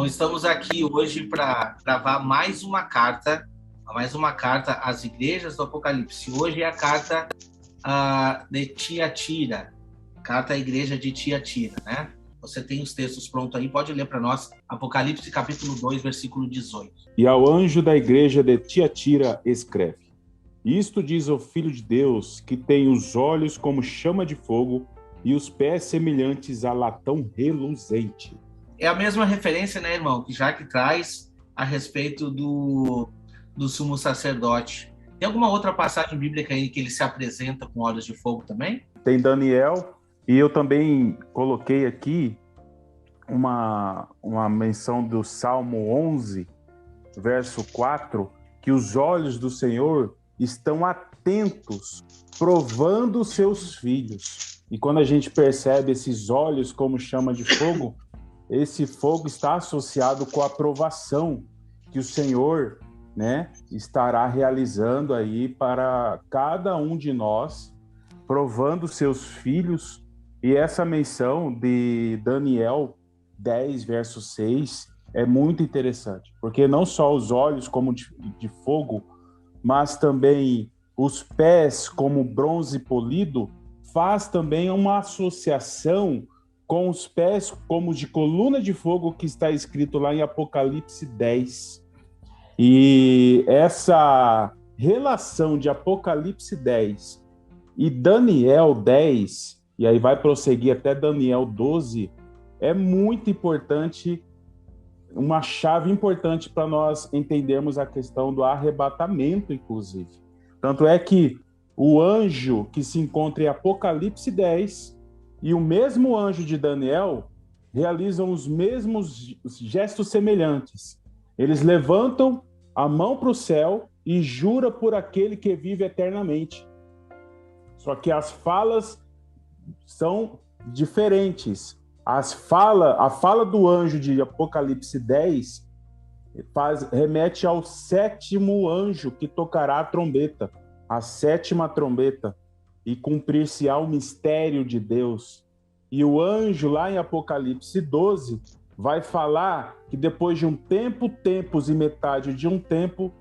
Então, estamos aqui hoje para gravar mais uma carta às igrejas do Apocalipse. Hoje é a carta de Tiatira, carta à igreja de Tiatira, né? Você tem os textos prontos aí, pode ler para nós, Apocalipse capítulo 2, versículo 18. E ao anjo da igreja de Tiatira escreve: Isto diz o Filho de Deus, que tem os olhos como chama de fogo e os pés semelhantes a latão reluzente. É a mesma referência, né, irmão, que já que traz a respeito do sumo sacerdote. Tem alguma outra passagem bíblica aí que ele se apresenta com olhos de fogo também? Tem Daniel, e eu também coloquei aqui uma menção do Salmo 11, verso 4, que os olhos do Senhor estão atentos, provando os seus filhos. E quando a gente percebe esses olhos como chama de fogo, esse fogo está associado com a aprovação que o Senhor, né, estará realizando aí para cada um de nós, provando seus filhos. E essa menção de Daniel 10, verso 6, é muito interessante, porque não só os olhos como de fogo, mas também os pés como bronze polido, faz também uma associação com os pés como de coluna de fogo, que está escrito lá em Apocalipse 10. E essa relação de Apocalipse 10 e Daniel 10, e aí vai prosseguir até Daniel 12, é muito importante, uma chave importante para nós entendermos a questão do arrebatamento, inclusive. Tanto é que o anjo que se encontra em Apocalipse 10 e o mesmo anjo de Daniel realizam os mesmos gestos semelhantes. Eles levantam a mão para o céu e juram por aquele que vive eternamente. Só que as falas são diferentes. A fala do anjo de Apocalipse 10 remete ao sétimo anjo que tocará a trombeta, a sétima trombeta, e cumprir-se-á o mistério de Deus. E o anjo lá em Apocalipse 12 vai falar que depois de um tempo, tempos e metade de um tempo,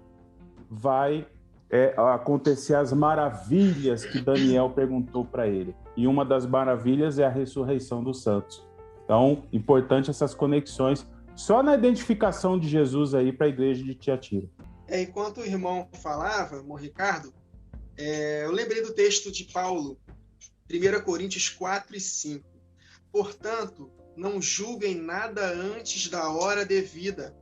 vai acontecer as maravilhas que Daniel perguntou para ele. E uma das maravilhas é a ressurreição dos santos. Então, importante essas conexões, só na identificação de Jesus aí para a igreja de Tiatira. Enquanto o irmão falava, irmão Ricardo, eu lembrei do texto de Paulo, 1 Coríntios 4 e 5. Portanto, não julguem nada antes da hora devida.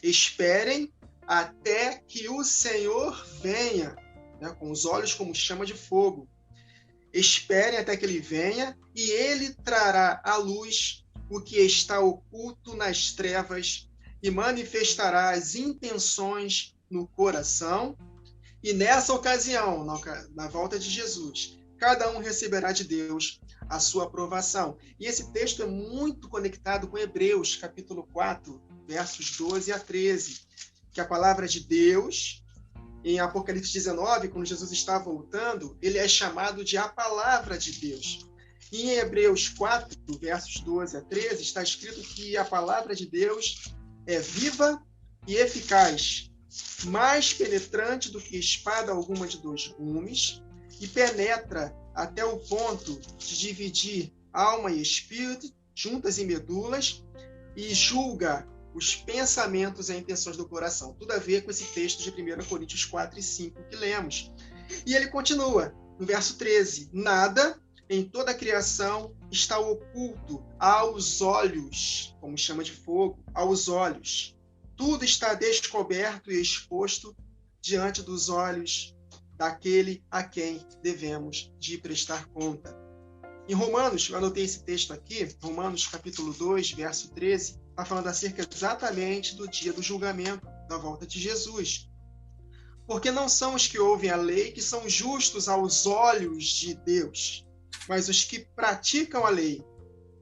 Esperem até que o Senhor venha, né, com os olhos como chama de fogo. Esperem até que ele venha e ele trará à luz o que está oculto nas trevas e manifestará as intenções no coração. E nessa ocasião, na volta de Jesus, cada um receberá de Deus a sua aprovação. E esse texto é muito conectado com Hebreus, capítulo 4, versos 12 a 13, que a palavra de Deus, em Apocalipse 19, quando Jesus está voltando, ele é chamado de a palavra de Deus. E em Hebreus 4, versos 12 a 13, está escrito que a palavra de Deus é viva e eficaz, mais penetrante do que espada alguma de dois gumes, e penetra até o ponto de dividir alma e espírito, juntas e medulas, e julga os pensamentos e intenções do coração. Tudo a ver com esse texto de 1 Coríntios 4 e 5 que lemos. E ele continua, no verso 13: Nada em toda a criação está oculto aos olhos, como chama de fogo, aos olhos. Tudo está descoberto e exposto diante dos olhos daquele a quem devemos de prestar conta. Em Romanos, eu anotei esse texto aqui, Romanos capítulo 2, verso 13, está falando acerca exatamente do dia do julgamento, da volta de Jesus. Porque não são os que ouvem a lei que são justos aos olhos de Deus, mas os que praticam a lei,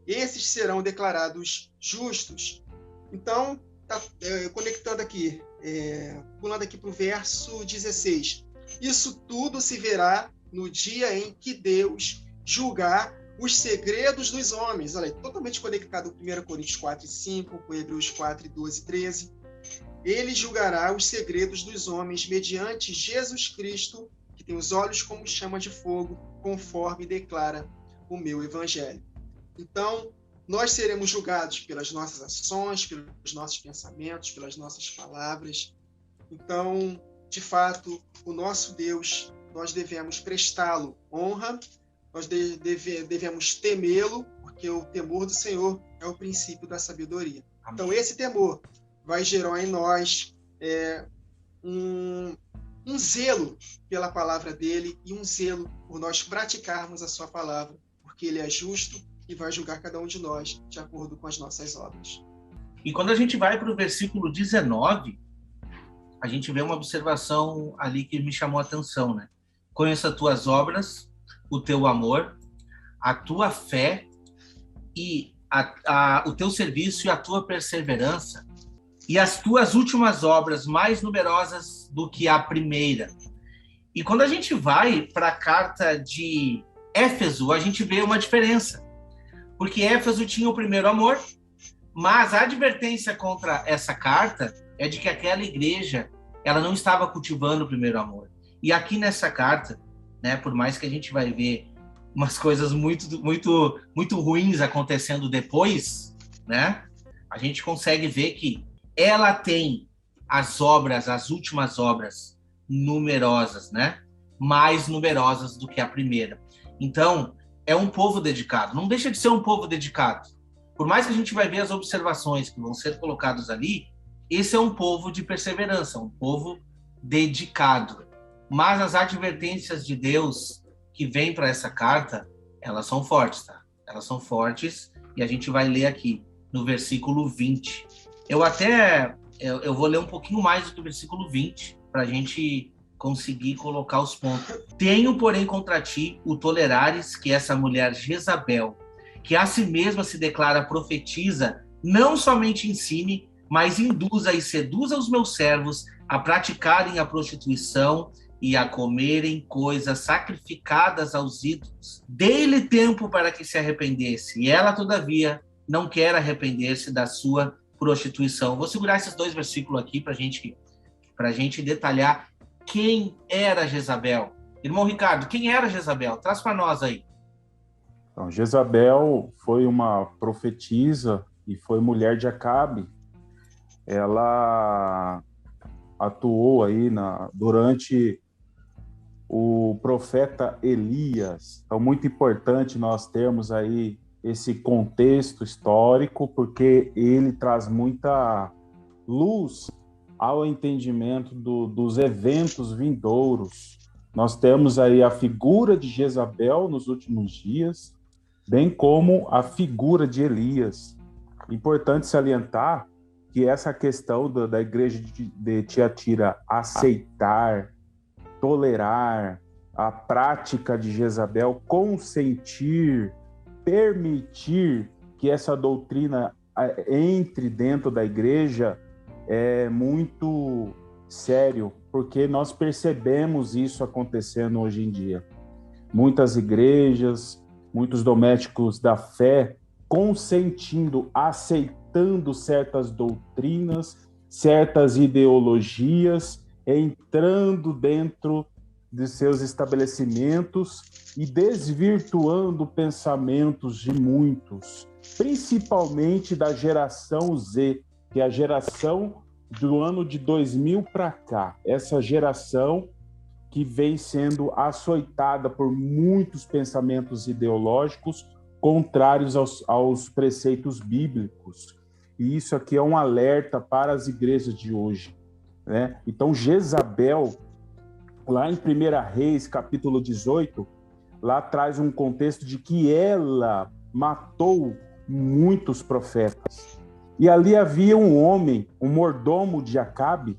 esses serão declarados justos. Então, conectando aqui, pulando aqui para o verso 16. Isso tudo se verá no dia em que Deus julgar os segredos dos homens. Olha, totalmente conectado com 1 Coríntios 4 e 5, com Hebreus 4, 12 e 13. Ele julgará os segredos dos homens mediante Jesus Cristo, que tem os olhos como chama de fogo, conforme declara o meu evangelho. Então, nós seremos julgados pelas nossas ações, pelos nossos pensamentos, pelas nossas palavras. Então, de fato, o nosso Deus, nós devemos prestá-lo honra, nós devemos temê-lo, porque o temor do Senhor é o princípio da sabedoria. Amém. Então, esse temor vai gerar em nós um zelo pela palavra dele e um zelo por nós praticarmos a sua palavra, porque ele é justo e vai julgar cada um de nós de acordo com as nossas obras. E quando a gente vai para o versículo 19, a gente vê uma observação ali que me chamou a atenção, né? Conheça as tuas obras, o teu amor, a tua fé e o teu serviço e a tua perseverança e as tuas últimas obras mais numerosas do que a primeira. E quando a gente vai para a carta de Éfeso, a gente vê uma diferença. Porque Éfeso tinha o primeiro amor, mas a advertência contra essa carta é de que aquela igreja ela não estava cultivando o primeiro amor. E aqui nessa carta, né, por mais que a gente vai ver umas coisas muito ruins acontecendo depois, né, a gente consegue ver que ela tem as últimas obras numerosas, né, mais numerosas do que a primeira. Então, é um povo dedicado. Não deixa de ser um povo dedicado. Por mais que a gente vai ver as observações que vão ser colocadas ali, esse é um povo de perseverança, um povo dedicado. Mas as advertências de Deus que vêm para essa carta, elas são fortes, tá? Elas são fortes e a gente vai ler aqui no versículo 20. Eu vou ler um pouquinho mais do que o versículo 20 para a gente conseguir colocar os pontos. Tenho, porém, contra ti o tolerares que essa mulher Jezabel, que a si mesma se declara profetiza, não somente ensine, mas induza e seduza os meus servos a praticarem a prostituição e a comerem coisas sacrificadas aos ídolos. Dei-lhe tempo para que se arrependesse, e ela, todavia, não quer arrepender-se da sua prostituição. Vou segurar esses 2 versículos aqui para a gente detalhar quem era Jezabel. Irmão Ricardo, quem era Jezabel? Traz para nós aí. Então, Jezabel foi uma profetisa e foi mulher de Acabe. Ela atuou aí durante o profeta Elias. Então, muito importante nós termos aí esse contexto histórico, porque ele traz muita luz ao entendimento dos eventos vindouros. Nós temos aí a figura de Jezabel nos últimos dias, bem como a figura de Elias. Importante salientar que essa questão da igreja de Tiatira aceitar, tolerar a prática de Jezabel, consentir, permitir que essa doutrina entre dentro da igreja é muito sério, porque nós percebemos isso acontecendo hoje em dia. Muitas igrejas, muitos domésticos da fé consentindo, aceitando certas doutrinas, certas ideologias, entrando dentro de seus estabelecimentos e desvirtuando pensamentos de muitos, principalmente da geração Z, que é a geração do ano de 2000 para cá. Essa geração que vem sendo açoitada por muitos pensamentos ideológicos contrários aos preceitos bíblicos. E isso aqui é um alerta para as igrejas de hoje, né? Então, Jezabel, lá em 1 Reis, capítulo 18, lá traz um contexto de que ela matou muitos profetas. E ali havia um homem, um mordomo de Acabe,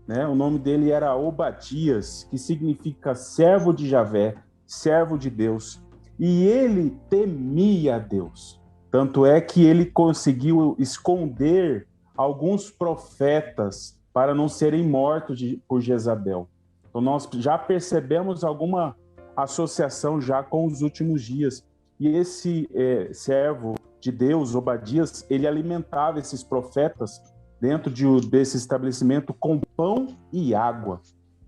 né? O nome dele era Obadias, que significa servo de Javé, servo de Deus. E ele temia a Deus. Tanto é que ele conseguiu esconder alguns profetas para não serem mortos por Jezabel. Então nós já percebemos alguma associação já com os últimos dias. E esse servo de Deus, Obadias, ele alimentava esses profetas dentro desse estabelecimento com pão e água.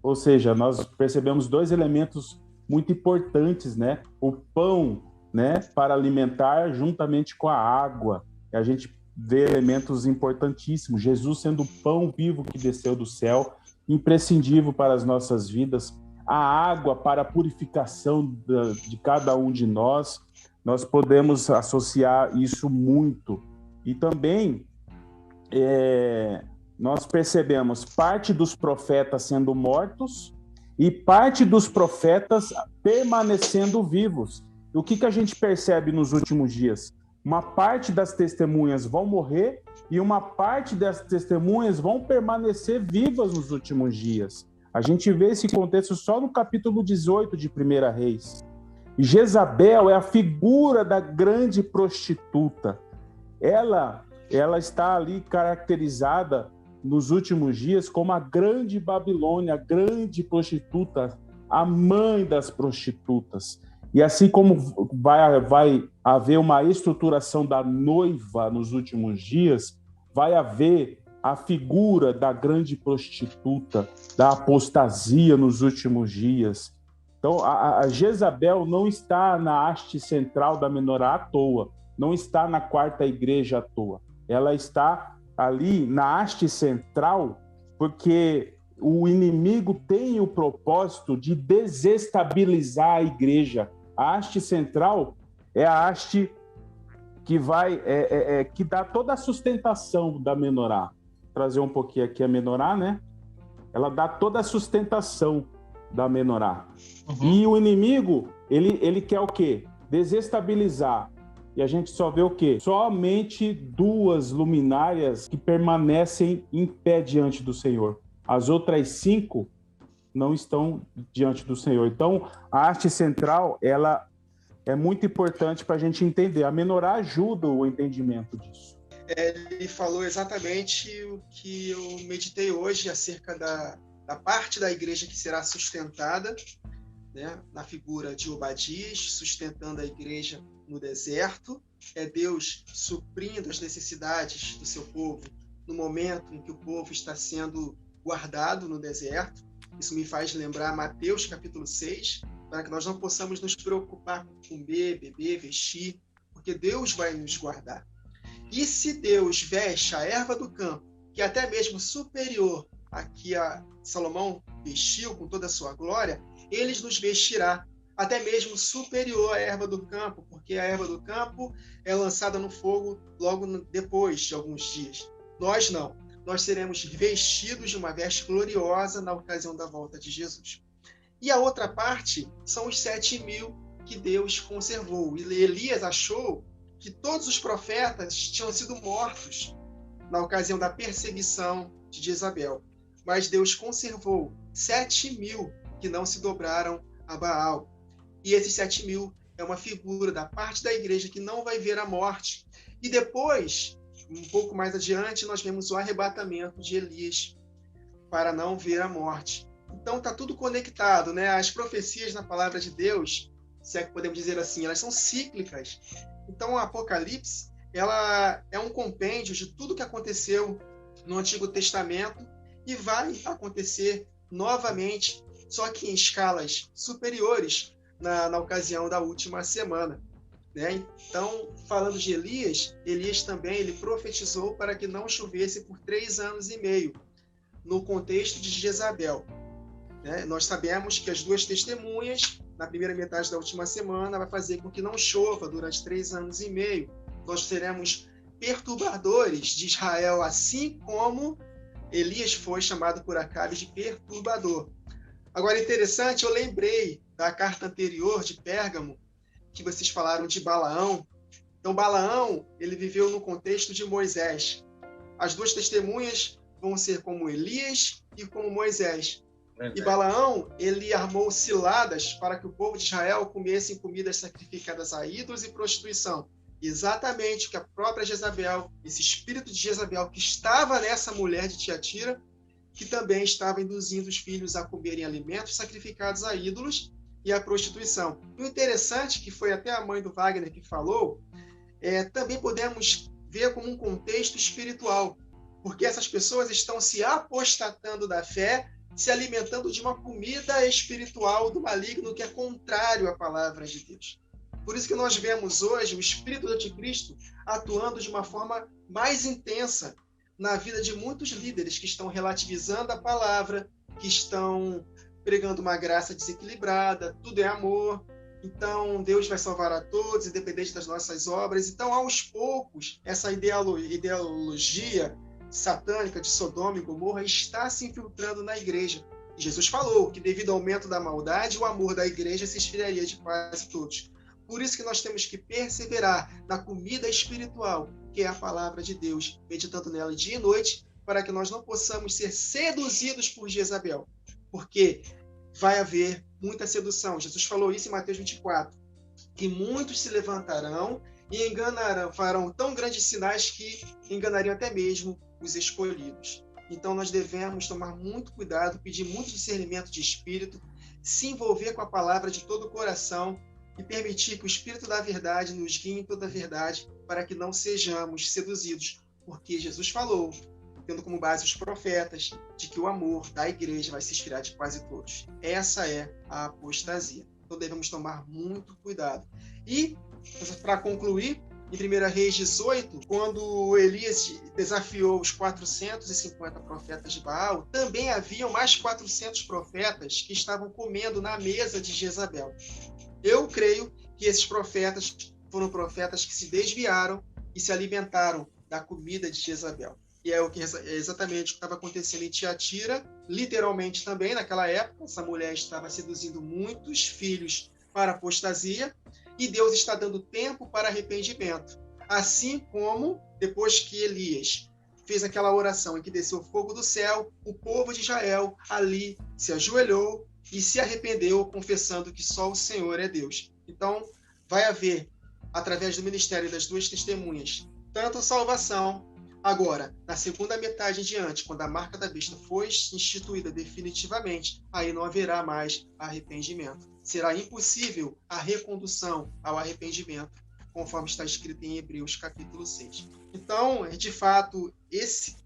Ou seja, nós percebemos dois elementos muito importantes, né? O pão, né, para alimentar juntamente com a água. E a gente vê elementos importantíssimos. Jesus sendo o pão vivo que desceu do céu, imprescindível para as nossas vidas. A água para a purificação de cada um de nós. Nós podemos associar isso muito. E também nós percebemos parte dos profetas sendo mortos e parte dos profetas permanecendo vivos. O que a gente percebe nos últimos dias? Uma parte das testemunhas vão morrer e uma parte das testemunhas vão permanecer vivas nos últimos dias. A gente vê esse contexto só no capítulo 18 de 1 Reis. Jezabel é a figura da grande prostituta. Ela está ali caracterizada nos últimos dias como a grande Babilônia, a grande prostituta, a mãe das prostitutas. E assim como vai haver uma estruturação da noiva nos últimos dias, vai haver a figura da grande prostituta, da apostasia nos últimos dias. Então, a Jezabel não está na haste central da menorá à toa, não está na quarta igreja à toa. Ela está ali na haste central porque o inimigo tem o propósito de desestabilizar a igreja. A haste central é a haste que que dá toda a sustentação da menorá. Vou trazer um pouquinho aqui a menorá, né? Ela dá toda a sustentação da menorá. Uhum. E o inimigo, ele quer o quê? Desestabilizar. E a gente só vê o quê? Somente duas luminárias que permanecem em pé diante do Senhor. As outras 5 não estão diante do Senhor. Então, a haste central, ela é muito importante para a gente entender. A menorá ajuda o entendimento disso. Ele falou exatamente o que eu meditei hoje acerca da parte da igreja que será sustentada, né, na figura de Obadias, sustentando a igreja no deserto. É Deus suprindo as necessidades do seu povo no momento em que o povo está sendo guardado no deserto. Isso me faz lembrar Mateus capítulo 6, para que nós não possamos nos preocupar com comer, beber, vestir, porque Deus vai nos guardar. E se Deus veste a erva do campo, que é até mesmo superior a que a Salomão vestiu com toda a sua glória, ele nos vestirá até mesmo superior à erva do campo, porque a erva do campo é lançada no fogo logo depois de alguns dias. Nós não. Nós seremos vestidos de uma veste gloriosa na ocasião da volta de Jesus. E a outra parte são os 7.000 que Deus conservou. E Elias achou que todos os profetas tinham sido mortos na ocasião da perseguição de Jezabel. Mas Deus conservou 7.000 que não se dobraram a Baal. E esses 7.000 é uma figura da parte da igreja que não vai ver a morte. E depois, um pouco mais adiante, nós vemos o arrebatamento de Elias para não ver a morte. Então está tudo conectado, né? As profecias na palavra de Deus, se é que podemos dizer assim, elas são cíclicas. Então o Apocalipse, ela é um compêndio de tudo que aconteceu no Antigo Testamento e vai acontecer novamente, só que em escalas superiores na ocasião da última semana, né? Então, falando de Elias, Elias também ele profetizou para que não chovesse por 3 anos e meio, no contexto de Jezabel. Né? Nós sabemos que as 2 testemunhas, na primeira metade da última semana, vai fazer com que não chova durante 3 anos e meio. Nós seremos perturbadores de Israel, assim como Elias foi chamado por Acabe de perturbador. Agora, interessante, eu lembrei da carta anterior de Pérgamo, que vocês falaram de Balaão. Então, Balaão, ele viveu no contexto de Moisés. As 2 testemunhas vão ser como Elias e como Moisés. E Balaão, ele armou ciladas para que o povo de Israel comessem comidas sacrificadas a ídolos e prostituição. Exatamente o que a própria Jezabel, esse espírito de Jezabel que estava nessa mulher de Tiatira, que também estava induzindo os filhos a comerem alimentos sacrificados a ídolos e a prostituição. E o interessante, que foi até a mãe do Wagner que falou, também podemos ver como um contexto espiritual, porque essas pessoas estão se apostatando da fé, se alimentando de uma comida espiritual do maligno que é contrário à palavra de Deus. Por isso que nós vemos hoje o espírito do anticristo atuando de uma forma mais intensa na vida de muitos líderes que estão relativizando a palavra, que estão pregando uma graça desequilibrada, tudo é amor, então Deus vai salvar a todos, independente das nossas obras. Então, aos poucos, essa ideologia satânica de Sodoma e Gomorra está se infiltrando na igreja. E Jesus falou que, devido ao aumento da maldade, o amor da igreja se esfriaria de quase todos. Por isso que nós temos que perseverar na comida espiritual, que é a palavra de Deus, meditando nela dia e noite, para que nós não possamos ser seduzidos por Jezabel. Porque vai haver muita sedução. Jesus falou isso em Mateus 24, que muitos se levantarão e enganarão, farão tão grandes sinais que enganariam até mesmo os escolhidos. Então nós devemos tomar muito cuidado, pedir muito discernimento de espírito, se envolver com a palavra de todo o coração e permitir que o Espírito da Verdade nos guie em toda a verdade, para que não sejamos seduzidos, porque Jesus falou, tendo como base os profetas, de que o amor da igreja vai se esfriar de quase todos. Essa é a apostasia. Então devemos tomar muito cuidado. E, para concluir, em 1 Reis 18, quando Elias desafiou os 450 profetas de Baal, também haviam mais 400 profetas que estavam comendo na mesa de Jezabel. Eu creio que esses profetas foram profetas que se desviaram e se alimentaram da comida de Jezabel. E é exatamente o que estava acontecendo em Tiatira, literalmente também naquela época. Essa mulher estava seduzindo muitos filhos para a apostasia, e Deus está dando tempo para arrependimento. Assim como, depois que Elias fez aquela oração em que desceu fogo do céu, o povo de Israel ali se ajoelhou e se arrependeu, confessando que só o Senhor é Deus. Então, vai haver, através do ministério das duas testemunhas, tanto salvação. Agora, na segunda metade em diante, quando a marca da besta for instituída definitivamente, aí não haverá mais arrependimento. Será impossível a recondução ao arrependimento, conforme está escrito em Hebreus capítulo 6. Então, de fato, esse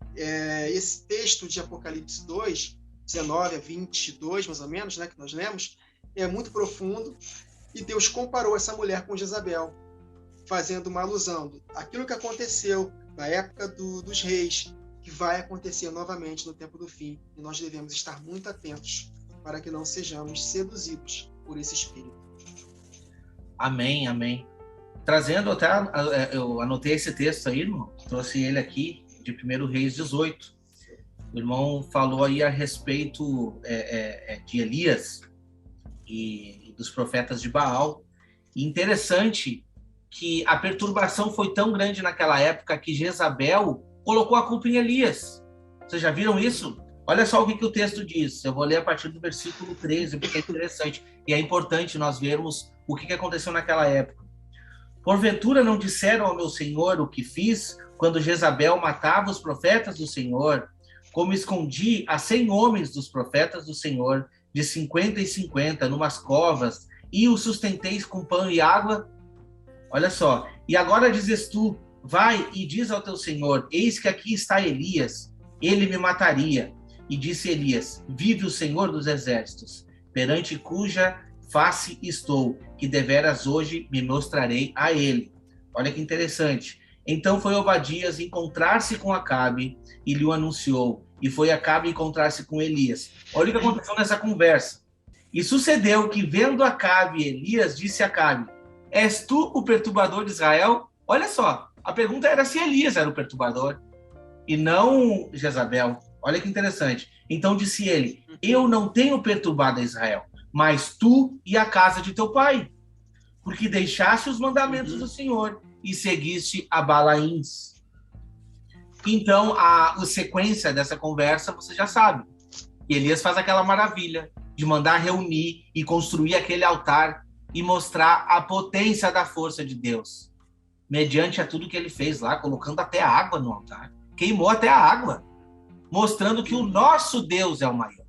texto de Apocalipse 2, 19 a 22, mais ou menos, né, que nós lemos, é muito profundo, e Deus comparou essa mulher com Jezabel, fazendo uma alusão àquilo que aconteceu na época dos reis, que vai acontecer novamente no tempo do fim, e nós devemos estar muito atentos para que não sejamos seduzidos por esse espírito. Amém, amém. Trazendo até, eu anotei esse texto aí, irmão, trouxe ele aqui, de 1 Reis 18. O irmão falou aí a respeito de Elias e dos profetas de Baal. E interessante que a perturbação foi tão grande naquela época que Jezabel colocou a culpa em Elias. Vocês já viram isso? Olha só o que o texto diz. Eu vou ler a partir do versículo 13, porque é interessante. E é importante nós vermos o que aconteceu naquela época. Porventura não disseram ao meu senhor o que fiz quando Jezabel matava os profetas do Senhor, como escondi a 100 homens dos profetas do Senhor, de 50 em 50, numas covas, e os sustenteis com pão e água? Olha só, e agora dizes tu, vai e diz ao teu senhor, eis que aqui está Elias, ele me mataria. E disse Elias, vive o Senhor dos exércitos, perante cuja face estou, que deveras hoje me mostrarei a ele. Olha que interessante. Então foi Obadias encontrar-se com Acabe e lhe o anunciou, e foi Acabe encontrar-se com Elias. Olha o que aconteceu nessa conversa. E sucedeu que, vendo Acabe, Elias disse a Acabe, és tu o perturbador de Israel? Olha só, a pergunta era se Elias era o perturbador e não Jezabel. Olha que interessante. Então disse ele, eu não tenho perturbado Israel, mas tu e a casa de teu pai, porque deixaste os mandamentos do Senhor e seguiste a Balaíns. Então, a sequência dessa conversa, você já sabe. Elias faz aquela maravilha de mandar reunir e construir aquele altar e mostrar a potência da força de Deus, mediante a tudo que ele fez lá, colocando até a água no altar. Queimou até a água, mostrando que o nosso Deus é o maior.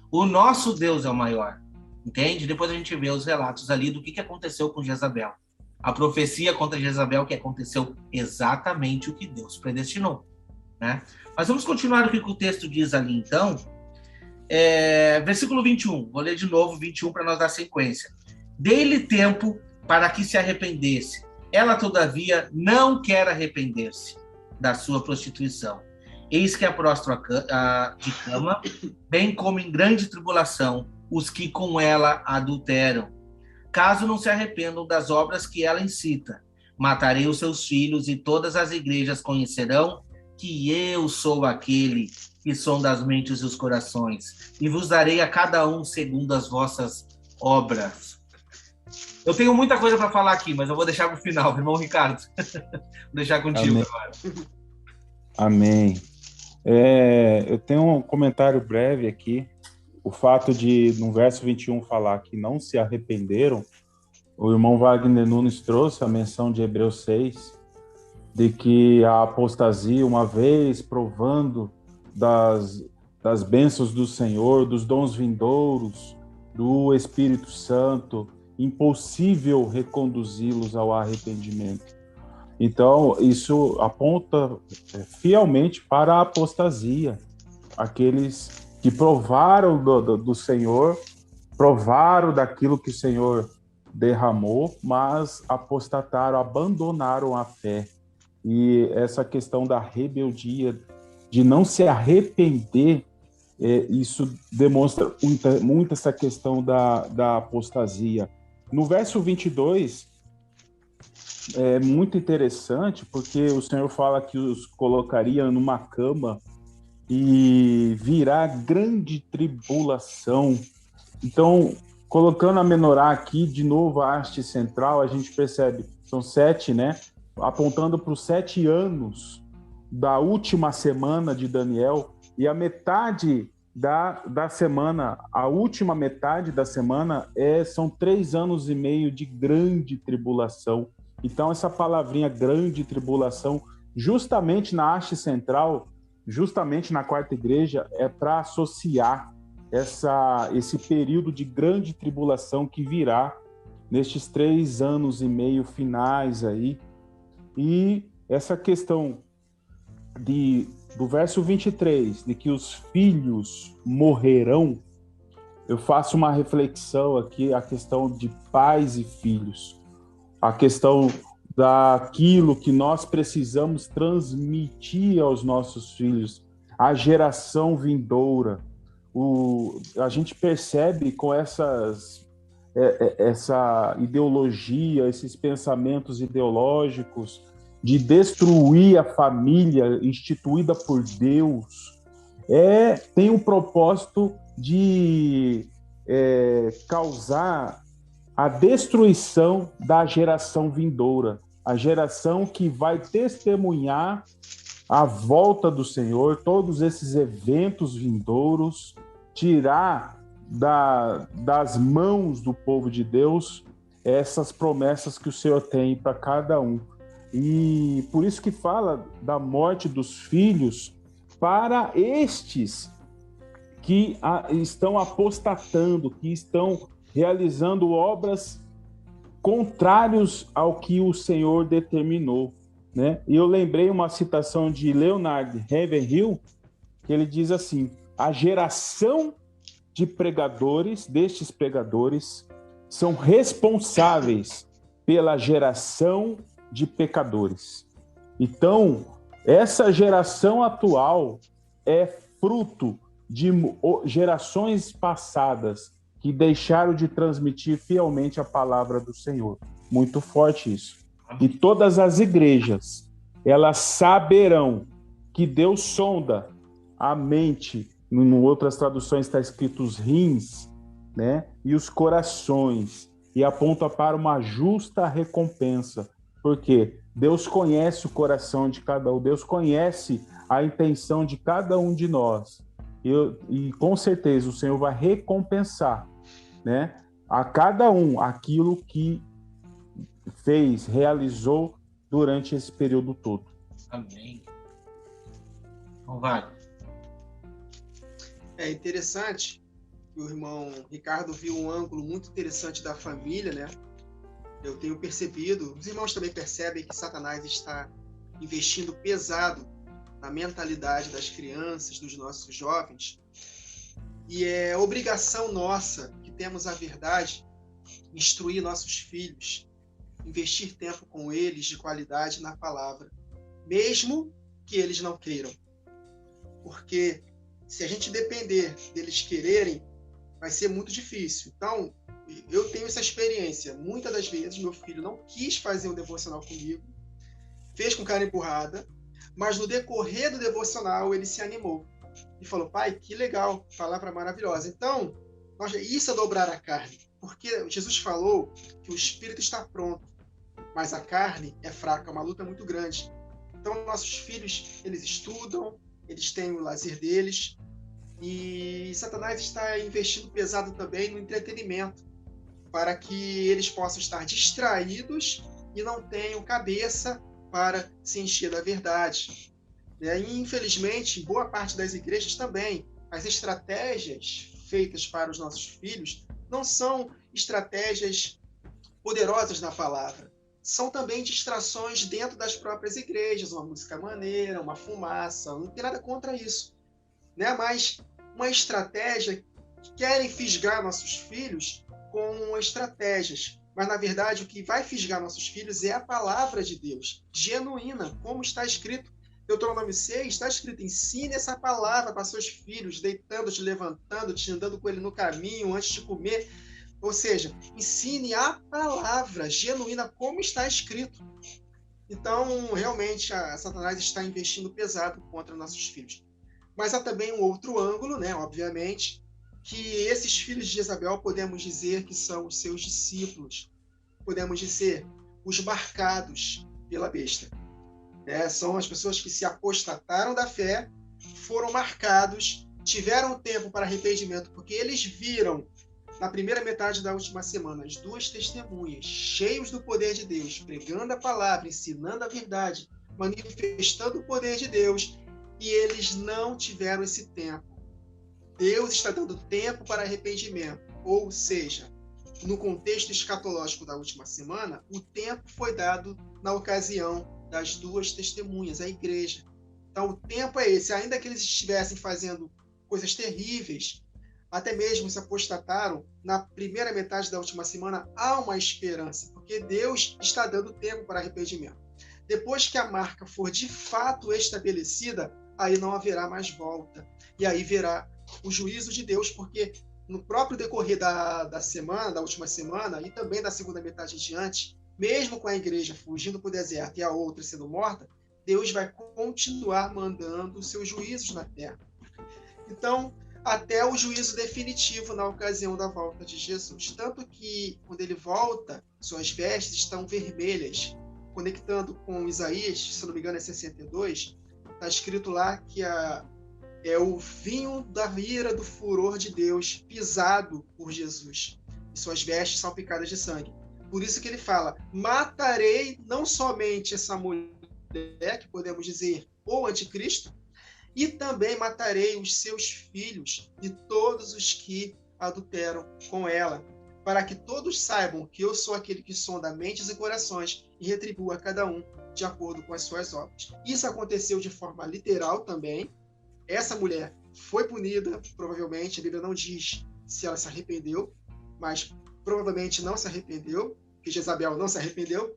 O nosso Deus é o maior. entende? Depois a gente vê os relatos ali do que aconteceu com Jezabel. A profecia contra Jezabel, que aconteceu exatamente o que Deus predestinou, né? Mas vamos continuar o que o texto diz ali, então. Versículo 21, vou ler de novo 21 para nós dar sequência. Dê-lhe tempo para que se arrependesse. Ela, todavia, não quer arrepender-se da sua prostituição. Eis que a prostra de cama, bem como em grande tribulação, os que com ela adulteram. Caso não se arrependam das obras que ela incita, matarei os seus filhos e todas as igrejas conhecerão que eu sou aquele que sonda as mentes e os corações, e vos darei a cada um segundo as vossas obras. Eu tenho muita coisa para falar aqui, mas eu vou deixar para o final, irmão Ricardo. Vou deixar contigo Amém. agora. Amém. Eu tenho um comentário breve aqui. O fato de, no verso 21, falar que não se arrependeram, o irmão Wagner Nunes trouxe a menção de Hebreus 6, de que a apostasia, uma vez provando das bênçãos do Senhor, dos dons vindouros, do Espírito Santo, impossível reconduzi-los ao arrependimento. Então, isso aponta fielmente para a apostasia. Aqueles que provaram do Senhor, provaram daquilo que o Senhor derramou, mas apostataram, abandonaram a fé. E essa questão da rebeldia, de não se arrepender, isso demonstra muito essa questão da apostasia. No verso 22, é muito interessante, porque o Senhor fala que os colocaria numa cama e virá grande tribulação. Então, colocando a menorá aqui, de novo a haste central, a gente percebe, são 7, né? Apontando para os 7 anos da última semana de Daniel, e a metade da semana, a última metade da semana, são 3 anos e meio de grande tribulação. Então, essa palavrinha grande tribulação, justamente na haste central, justamente na quarta igreja, é para associar esse período de grande tribulação que virá nestes 3 anos e meio finais aí. E essa questão do verso 23, de que os filhos morrerão, eu faço uma reflexão aqui, a questão de pais e filhos, a questão daquilo que nós precisamos transmitir aos nossos filhos, a geração vindoura. A gente percebe com essa ideologia, esses pensamentos ideológicos de destruir a família instituída por Deus, tem o propósito de causar a destruição da geração vindoura, a geração que vai testemunhar a volta do Senhor, todos esses eventos vindouros, tirar das mãos do povo de Deus essas promessas que o Senhor tem para cada um. E por isso que fala da morte dos filhos para estes que estão apostatando, que estão realizando obras contrários ao que o Senhor determinou, né? E eu lembrei uma citação de Leonard Ravenhill, que ele diz assim: a geração de pregadores, destes pregadores, são responsáveis pela geração de pecadores. Então, essa geração atual é fruto de gerações passadas que deixaram de transmitir fielmente a palavra do Senhor. Muito forte isso. E todas as igrejas, elas saberão que Deus sonda a mente, em outras traduções está escrito os rins, né? E os corações, e aponta para uma justa recompensa, porque Deus conhece o coração de cada um, Deus conhece a intenção de cada um de nós, e com certeza o Senhor vai recompensar, né, a cada um aquilo que fez, realizou durante esse período todo. Amém. Então vai. É interessante o irmão Ricardo viu um ângulo muito interessante da família, né? Eu tenho percebido, os irmãos também percebem que Satanás está investindo pesado na mentalidade das crianças, dos nossos jovens, e é obrigação nossa, que temos a verdade, instruir nossos filhos, investir tempo com eles de qualidade na palavra, mesmo que eles não queiram. Porque se a gente depender deles quererem, vai ser muito difícil. Então, eu tenho essa experiência. Muitas das vezes, meu filho não quis fazer um devocional comigo, fez com cara empurrada, mas no decorrer do devocional ele se animou e falou: pai, que legal, palavra maravilhosa. Então, isso é dobrar a carne, porque Jesus falou que o espírito está pronto, mas a carne é fraca, é uma luta muito grande. Então, nossos filhos, eles estudam, eles têm o lazer deles, e Satanás está investindo pesado também no entretenimento, para que eles possam estar distraídos e não tenham cabeça para se encher da verdade. E, infelizmente, boa parte das igrejas também, as estratégias feitas para os nossos filhos não são estratégias poderosas na palavra. São também distrações dentro das próprias igrejas, uma música maneira, uma fumaça, não tem nada contra isso, né? Mas uma estratégia que querem fisgar nossos filhos com estratégias, mas na verdade o que vai fisgar nossos filhos é a palavra de Deus, genuína, como está escrito. Deuteronômio 6, está escrito: ensine essa palavra para seus filhos, deitando-te, levantando-te, andando com ele no caminho, antes de comer. Ou seja, ensine a palavra genuína, como está escrito. Então, realmente, Satanás está investindo pesado contra nossos filhos. Mas há também um outro ângulo, né, obviamente, que esses filhos de Jezabel podemos dizer que são os seus discípulos. Podemos dizer os marcados pela besta. São as pessoas que se apostataram da fé, foram marcados, tiveram tempo para arrependimento, porque eles viram, na primeira metade da última semana, as duas testemunhas, cheios do poder de Deus, pregando a palavra, ensinando a verdade, manifestando o poder de Deus, e eles não tiveram esse tempo. Deus está dando tempo para arrependimento, ou seja, no contexto escatológico da última semana, o tempo foi dado na ocasião das duas testemunhas, a igreja. Então, o tempo é esse. Ainda que eles estivessem fazendo coisas terríveis, até mesmo se apostataram, na primeira metade da última semana, há uma esperança, porque Deus está dando tempo para arrependimento. Depois que a marca for de fato estabelecida, aí não haverá mais volta. E aí verá o juízo de Deus, porque no próprio decorrer da semana, da última semana, e também da segunda metade em diante, mesmo com a igreja fugindo para o deserto e a outra sendo morta, Deus vai continuar mandando os seus juízos na terra. Então, até o juízo definitivo na ocasião da volta de Jesus. Tanto que, quando ele volta, suas vestes estão vermelhas. Conectando com Isaías, se não me engano é 62, está escrito lá que é o vinho da ira do furor de Deus pisado por Jesus. E suas vestes são picadas de sangue. Por isso que ele fala: matarei não somente essa mulher, que podemos dizer o anticristo, e também matarei os seus filhos e todos os que adulteram com ela, para que todos saibam que eu sou aquele que sonda mentes e corações e retribua a cada um de acordo com as suas obras. Isso aconteceu de forma literal também. Essa mulher foi punida, provavelmente, a Bíblia não diz se ela se arrependeu, mas provavelmente não se arrependeu, porque Jezabel não se arrependeu.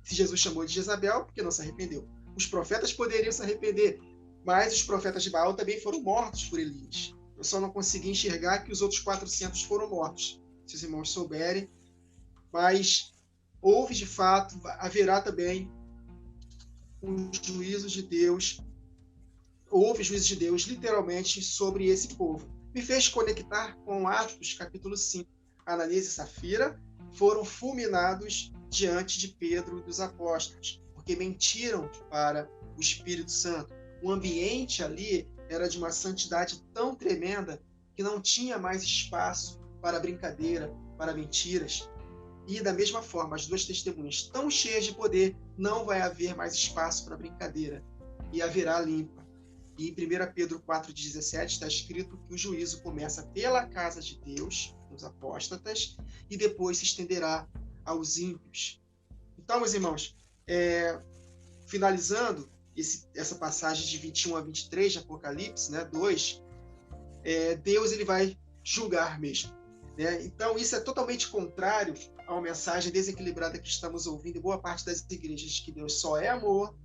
Se Jesus chamou de Jezabel, porque não se arrependeu. Os profetas poderiam se arrepender, mas os profetas de Baal também foram mortos por Elias. Eu só não consegui enxergar que os outros 400 foram mortos, se os irmãos souberem. Mas houve, de fato, haverá também os juízos de Deus. Houve juízos de Deus, literalmente, sobre esse povo. Me fez conectar com Atos, capítulo 5. Ananias e Safira foram fulminados diante de Pedro e dos apóstolos, porque mentiram para o Espírito Santo. O ambiente ali era de uma santidade tão tremenda que não tinha mais espaço para brincadeira, para mentiras. E da mesma forma, as duas testemunhas tão cheias de poder, não vai haver mais espaço para brincadeira, e haverá limpa. E em 1 Pedro 4,17 está escrito que o juízo começa pela casa de Deus, os apóstatas, e depois se estenderá aos ímpios. Então, meus irmãos, finalizando essa passagem de 21 a 23 de Apocalipse, né, 2, Deus ele vai julgar mesmo. Né? Então, isso é totalmente contrário a uma mensagem desequilibrada que estamos ouvindo em boa parte das igrejas, que Deus só é amor,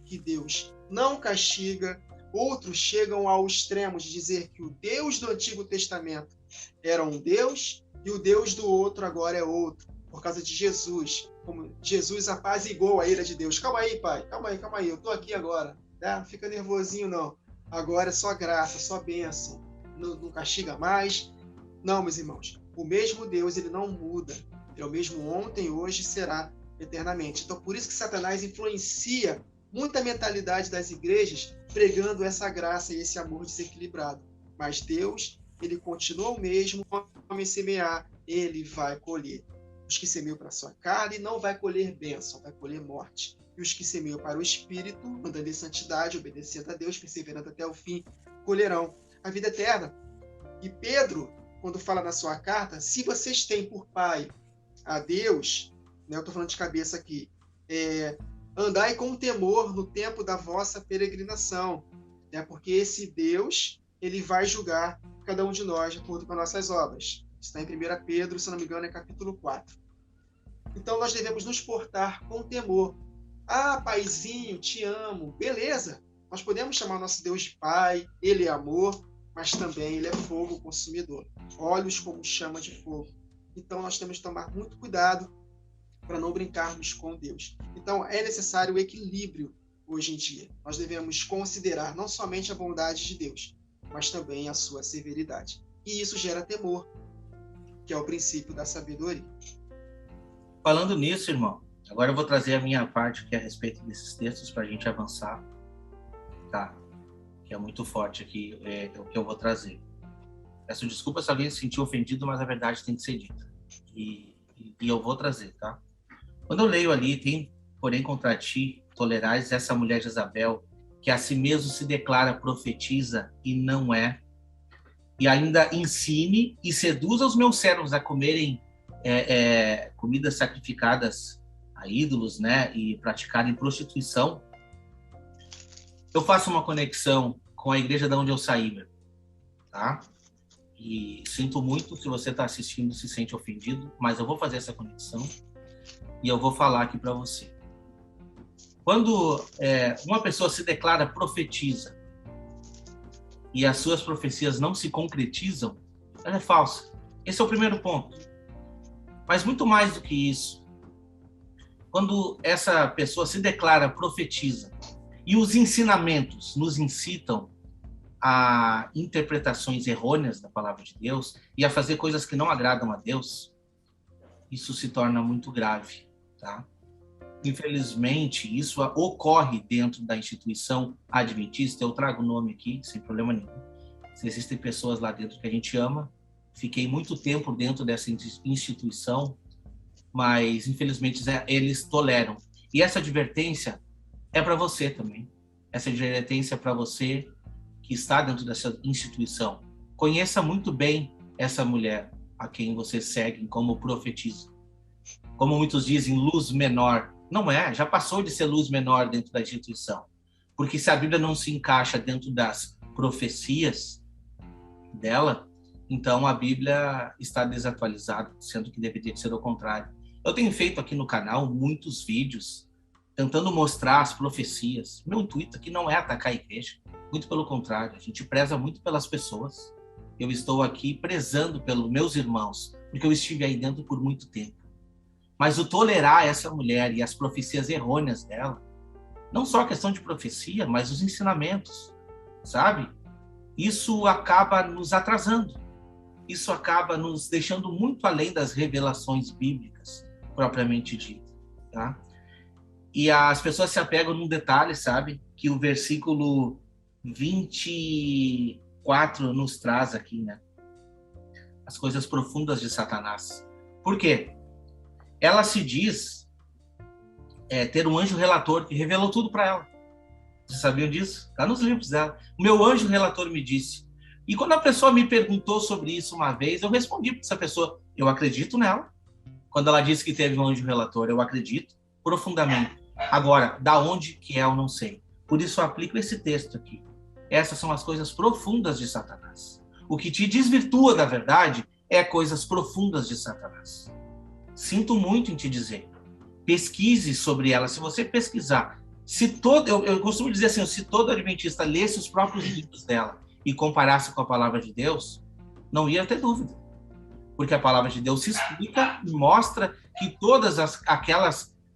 que Deus não castiga. Outros chegam ao extremo de dizer que o Deus do Antigo Testamento era um Deus e o Deus do outro agora é outro, por causa de Jesus. Como Jesus apaziguou a ira de Deus. Calma aí, pai, calma aí, eu estou aqui agora. Né? Não fica nervosinho, não. Agora é só graça, só bênção. Não castiga mais. Não, meus irmãos. O mesmo Deus, ele não muda. Ele é o mesmo ontem, hoje e será eternamente. Então, por isso que Satanás influencia muita mentalidade das igrejas, pregando essa graça e esse amor desequilibrado. Mas Deus, ele continua o mesmo. O homem semear, ele vai colher. Os que semeiam para a sua carne não vai colher bênção, vai colher morte. E os que semeiam para o Espírito, andando em santidade, obedecendo a Deus, perseverando até o fim, colherão a vida eterna. E Pedro, quando fala na sua carta, se vocês têm por pai a Deus, né, eu estou falando de cabeça aqui, andai com temor no tempo da vossa peregrinação, né, porque esse Deus, ele vai julgar cada um de nós de acordo com as nossas obras. Está em 1 Pedro, se não me engano, é capítulo 4. Então, nós devemos nos portar com temor. Ah, paizinho, te amo. Beleza. Nós podemos chamar nosso Deus de pai, ele é amor, mas também ele é fogo consumidor. Olhos como chama de fogo. Então, nós temos que tomar muito cuidado para não brincarmos com Deus. Então, é necessário o equilíbrio hoje em dia. Nós devemos considerar não somente a bondade de Deus, mas também a sua severidade. E isso gera temor, que é o princípio da sabedoria. Falando nisso, irmão, agora eu vou trazer a minha parte que é a respeito desses textos para a gente avançar, tá? Que é muito forte aqui, o que eu vou trazer. Peço desculpa se alguém se sentiu ofendido, mas a verdade tem que ser dita. E eu vou trazer, tá? Quando eu leio ali, tem, porém, contra ti, tolerais essa mulher Jezabel, que a si mesmo se declara profetiza e não é, e ainda ensine e seduza os meus servos a comerem comidas sacrificadas a ídolos, né, e praticarem prostituição. Eu faço uma conexão com a igreja de onde eu saí, tá? E sinto muito se você está assistindo e se sente ofendido, mas eu vou fazer essa conexão e eu vou falar aqui para você. Quando uma pessoa se declara profetiza e as suas profecias não se concretizam, ela é falsa. Esse é o primeiro ponto. Mas muito mais do que isso, quando essa pessoa se declara profetiza e os ensinamentos nos incitam a interpretações errôneas da palavra de Deus e a fazer coisas que não agradam a Deus, isso se torna muito grave, tá? Infelizmente, isso ocorre dentro da instituição adventista. Eu trago o nome aqui, sem problema nenhum. Se existem pessoas lá dentro que a gente ama, fiquei muito tempo dentro dessa instituição, mas, infelizmente, eles toleram. E essa advertência é para você também. Essa advertência é para você que está dentro dessa instituição. Conheça muito bem essa mulher a quem você segue como profetiza. Como muitos dizem, luz menor. Não é, já passou de ser luz menor dentro da instituição. Porque se a Bíblia não se encaixa dentro das profecias dela, então a Bíblia está desatualizada, sendo que deveria ser o contrário. Eu tenho feito aqui no canal muitos vídeos tentando mostrar as profecias. Meu intuito aqui não é atacar a igreja, muito pelo contrário, a gente preza muito pelas pessoas. Eu estou aqui prezando pelos meus irmãos, porque eu estive aí dentro por muito tempo. Mas o tolerar essa mulher e as profecias errôneas dela, não só a questão de profecia, mas os ensinamentos, sabe? Isso acaba nos atrasando. Isso acaba nos deixando muito além das revelações bíblicas, propriamente dita, tá? E as pessoas se apegam num detalhe, sabe? Que o versículo 24 nos traz aqui, né? As coisas profundas de Satanás. Por quê? Ela se diz ter um anjo relator que revelou tudo para ela. Vocês sabiam disso? Está nos livros dela. O meu anjo relator me disse. E quando a pessoa me perguntou sobre isso uma vez, eu respondi para essa pessoa, eu acredito nela. Quando ela disse que teve um anjo relator, eu acredito profundamente. Agora, da onde que é, eu não sei. Por isso eu aplico esse texto aqui. Essas são as coisas profundas de Satanás. O que te desvirtua da verdade é coisas profundas de Satanás. Sinto muito em te dizer. Pesquise sobre ela. Se você pesquisar, eu costumo dizer assim, se todo adventista lesse os próprios livros dela e comparasse com a palavra de Deus, não ia ter dúvida. Porque a palavra de Deus se explica e mostra que todas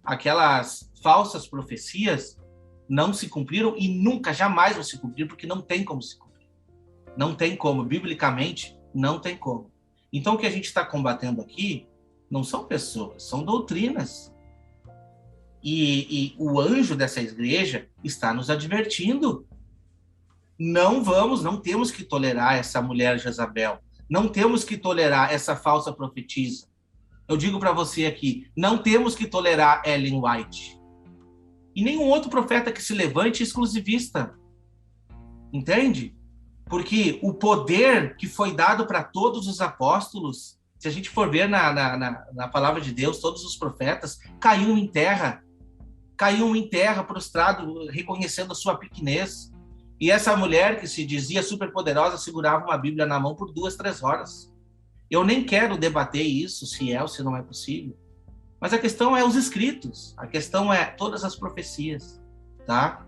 aquelas falsas profecias não se cumpriram e nunca, jamais vão se cumprir, porque não tem como se cumprir. Não tem como, biblicamente, não tem como. Então, o que a gente está combatendo aqui não são pessoas, são doutrinas. E o anjo dessa igreja está nos advertindo. Não temos que tolerar essa mulher Jezabel. Não temos que tolerar essa falsa profetisa. Eu digo para você aqui, não temos que tolerar Ellen White. E nenhum outro profeta que se levante exclusivista. Entende? Porque o poder que foi dado para todos os apóstolos, se a gente for ver na palavra de Deus, todos os profetas caíam em terra, prostrado, reconhecendo a sua pequenez. E essa mulher que se dizia superpoderosa segurava uma Bíblia na mão por 2, 3 horas. Eu nem quero debater isso, se é ou se não é possível. Mas a questão é os escritos, a questão é todas as profecias, tá?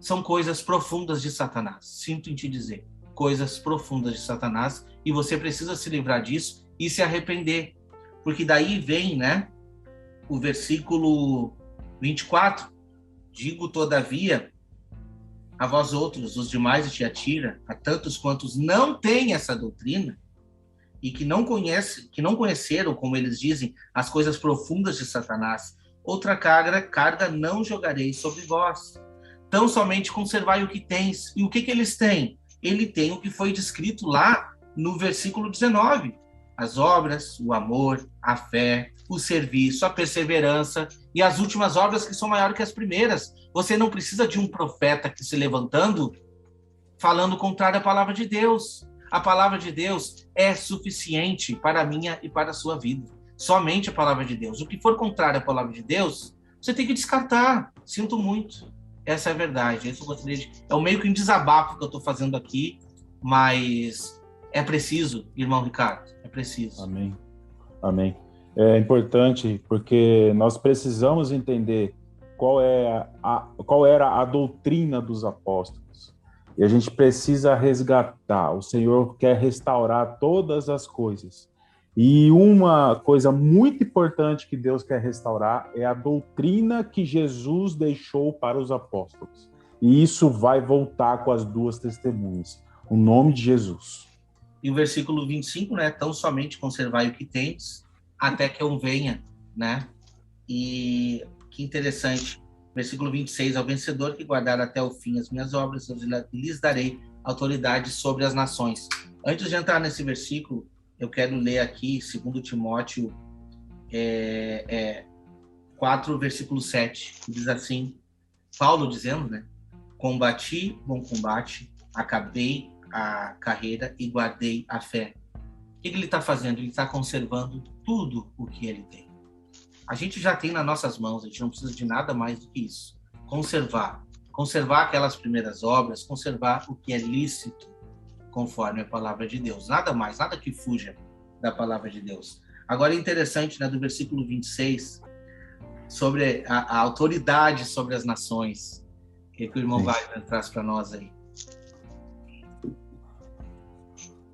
São coisas profundas de Satanás, sinto em te dizer, coisas profundas de Satanás, e você precisa se livrar disso e se arrepender, porque daí vem, né, o versículo 24, digo todavia a vós outros, os demais de Tiatira, a tantos quantos não têm essa doutrina, e que não conheceram, como eles dizem, as coisas profundas de Satanás, outra carga não jogarei sobre vós. Tão somente conservai o que tens. E o que eles têm? Ele tem o que foi descrito lá no versículo 19. As obras, o amor, a fé, o serviço, a perseverança e as últimas obras que são maiores que as primeiras. Você não precisa de um profeta que se levantando falando contrário à palavra de Deus. A palavra de Deus é suficiente para a minha e para a sua vida. Somente a palavra de Deus. O que for contrário à palavra de Deus, você tem que descartar. Sinto muito. Essa é a verdade. É o meio que um desabafo que eu estou fazendo aqui, mas é preciso, irmão Ricardo, é preciso. Amém. Amém. É importante porque nós precisamos entender qual era a doutrina dos apóstolos. E a gente precisa resgatar. O Senhor quer restaurar todas as coisas. E uma coisa muito importante que Deus quer restaurar é a doutrina que Jesus deixou para os apóstolos. E isso vai voltar com as 2 testemunhas. O nome de Jesus. E o versículo 25, né? Tão somente conservai o que tens, até que eu venha, né? E que interessante. Versículo 26, ao vencedor que guardar até o fim as minhas obras, eu lhes darei autoridade sobre as nações. Antes de entrar nesse versículo, eu quero ler aqui, 2 Timóteo 4, versículo 7, que diz assim, Paulo dizendo, né? Combati bom combate, acabei a carreira e guardei a fé. O que ele está fazendo? Ele está conservando tudo o que ele tem. A gente já tem nas nossas mãos, a gente não precisa de nada mais do que isso. Conservar aquelas primeiras obras, conservar o que é lícito, conforme a palavra de Deus. Nada mais, nada que fuja da palavra de Deus. Agora é interessante, né, do versículo 26, sobre a autoridade sobre as nações, que o irmão Wagner traz para nós aí.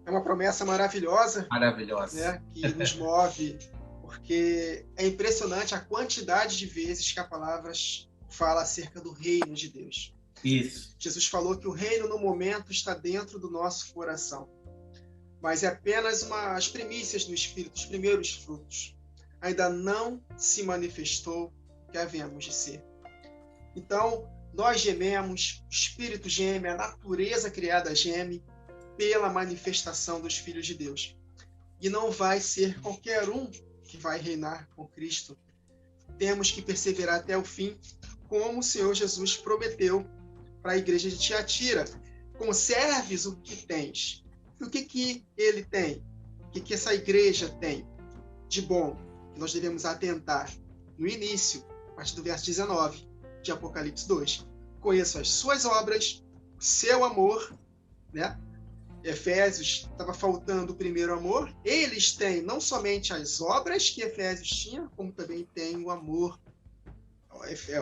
É uma promessa maravilhosa. Maravilhosa. Né, que nos move, porque é impressionante a quantidade de vezes que a palavra fala acerca do reino de Deus. Isso. Jesus falou que o reino, no momento, está dentro do nosso coração. Mas é apenas as primícias do Espírito, os primeiros frutos. Ainda não se manifestou o que havemos de ser. Então, nós gememos, o Espírito geme, a natureza criada geme pela manifestação dos filhos de Deus. E não vai ser qualquer um que vai reinar com Cristo. Temos que perseverar até o fim, como o Senhor Jesus prometeu para a igreja de Tiatira: conserves o que tens. E o que ele tem? O que essa igreja tem de bom que nós devemos atentar? No início, a partir do verso 19 de Apocalipse 2. Conheço as suas obras, o seu amor, né? Efésios estava faltando o primeiro amor. Eles têm não somente as obras que Efésios tinha, como também tem o amor.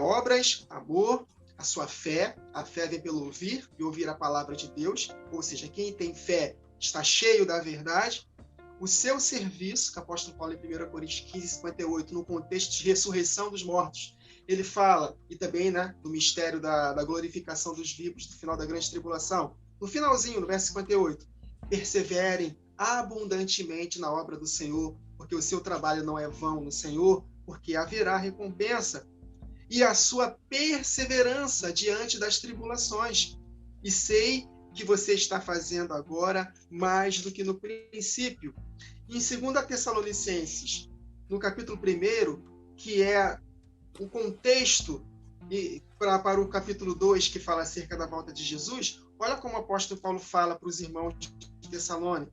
Obras, amor, a sua fé. A fé vem pelo ouvir, e ouvir a palavra de Deus. Ou seja, quem tem fé está cheio da verdade. O seu serviço, que o apóstolo Paulo em 1 Coríntios 15, 58, no contexto de ressurreição dos mortos, ele fala, e também, né, do mistério da glorificação dos vivos, do final da grande tribulação. No finalzinho, no verso 58, perseverem abundantemente na obra do Senhor, porque o seu trabalho não é vão no Senhor, porque haverá recompensa. E a sua perseverança diante das tribulações. E sei que você está fazendo agora mais do que no princípio. Em 2 Tessalonicenses, no capítulo 1, que é o contexto para o capítulo 2, que fala acerca da volta de Jesus, olha como o apóstolo Paulo fala para os irmãos de Tessalônica.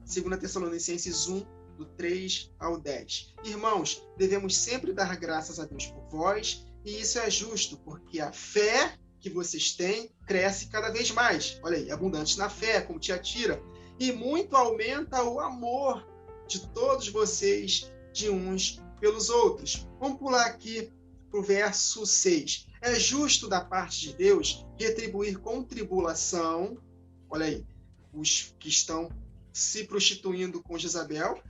2 Tessalonicenses 1, do 3 ao 10. Irmãos, devemos sempre dar graças a Deus por vós, e isso é justo, porque a fé que vocês têm cresce cada vez mais. Olha aí, abundantes na fé, como Tiatira, e muito aumenta o amor de todos vocês, de uns pelos outros. Vamos pular aqui para o verso 6. É justo da parte de Deus retribuir com tribulação, olha aí, os que estão se prostituindo com Jezabel,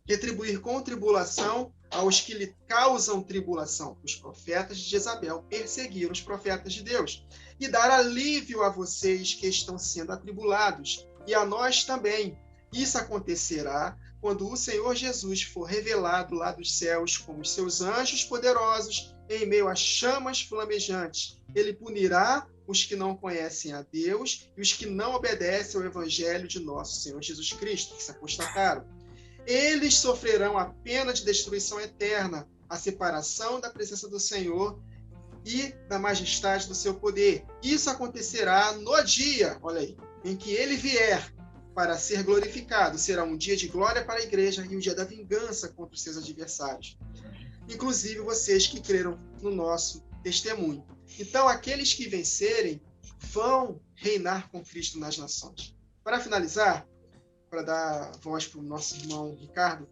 retribuir com tribulação aos que lhe causam tribulação. Os profetas de Jezabel perseguiram os profetas de Deus. E dar alívio a vocês que estão sendo atribulados, e a nós também. Isso acontecerá quando o Senhor Jesus for revelado lá dos céus com os seus anjos poderosos em meio a chamas flamejantes. Ele punirá os que não conhecem a Deus e os que não obedecem ao evangelho de nosso Senhor Jesus Cristo, que se apostataram. Eles sofrerão a pena de destruição eterna, a separação da presença do Senhor e da majestade do seu poder. Isso acontecerá no dia, olha aí, em que ele vier para ser glorificado. Será um dia de glória para a igreja e um dia da vingança contra os seus adversários. Inclusive vocês que creram no nosso testemunho. Então, aqueles que vencerem vão reinar com Cristo nas nações. Para finalizar, para dar voz para o nosso irmão Ricardo,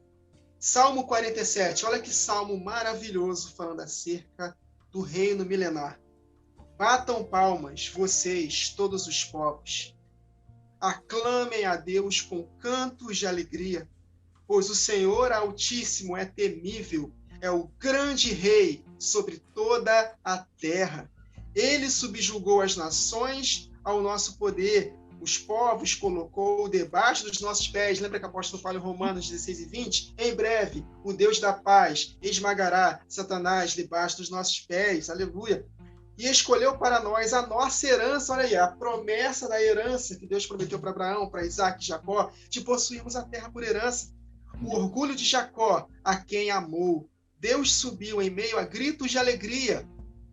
Salmo 47, olha que salmo maravilhoso falando acerca do reino milenar. Batam palmas, vocês, todos os povos. Aclamem a Deus com cantos de alegria, pois o Senhor Altíssimo é temível, é o grande rei sobre toda a terra. Ele subjugou as nações ao nosso poder, os povos colocou debaixo dos nossos pés. Lembra que o apóstolo fala em Romanos 16 e 20? Em breve, o Deus da paz esmagará Satanás debaixo dos nossos pés. Aleluia. E escolheu para nós a nossa herança, olha aí, a promessa da herança que Deus prometeu para Abraão, para Isaac e Jacó, de possuirmos a terra por herança. O orgulho de Jacó, a quem amou. Deus subiu em meio a gritos de alegria.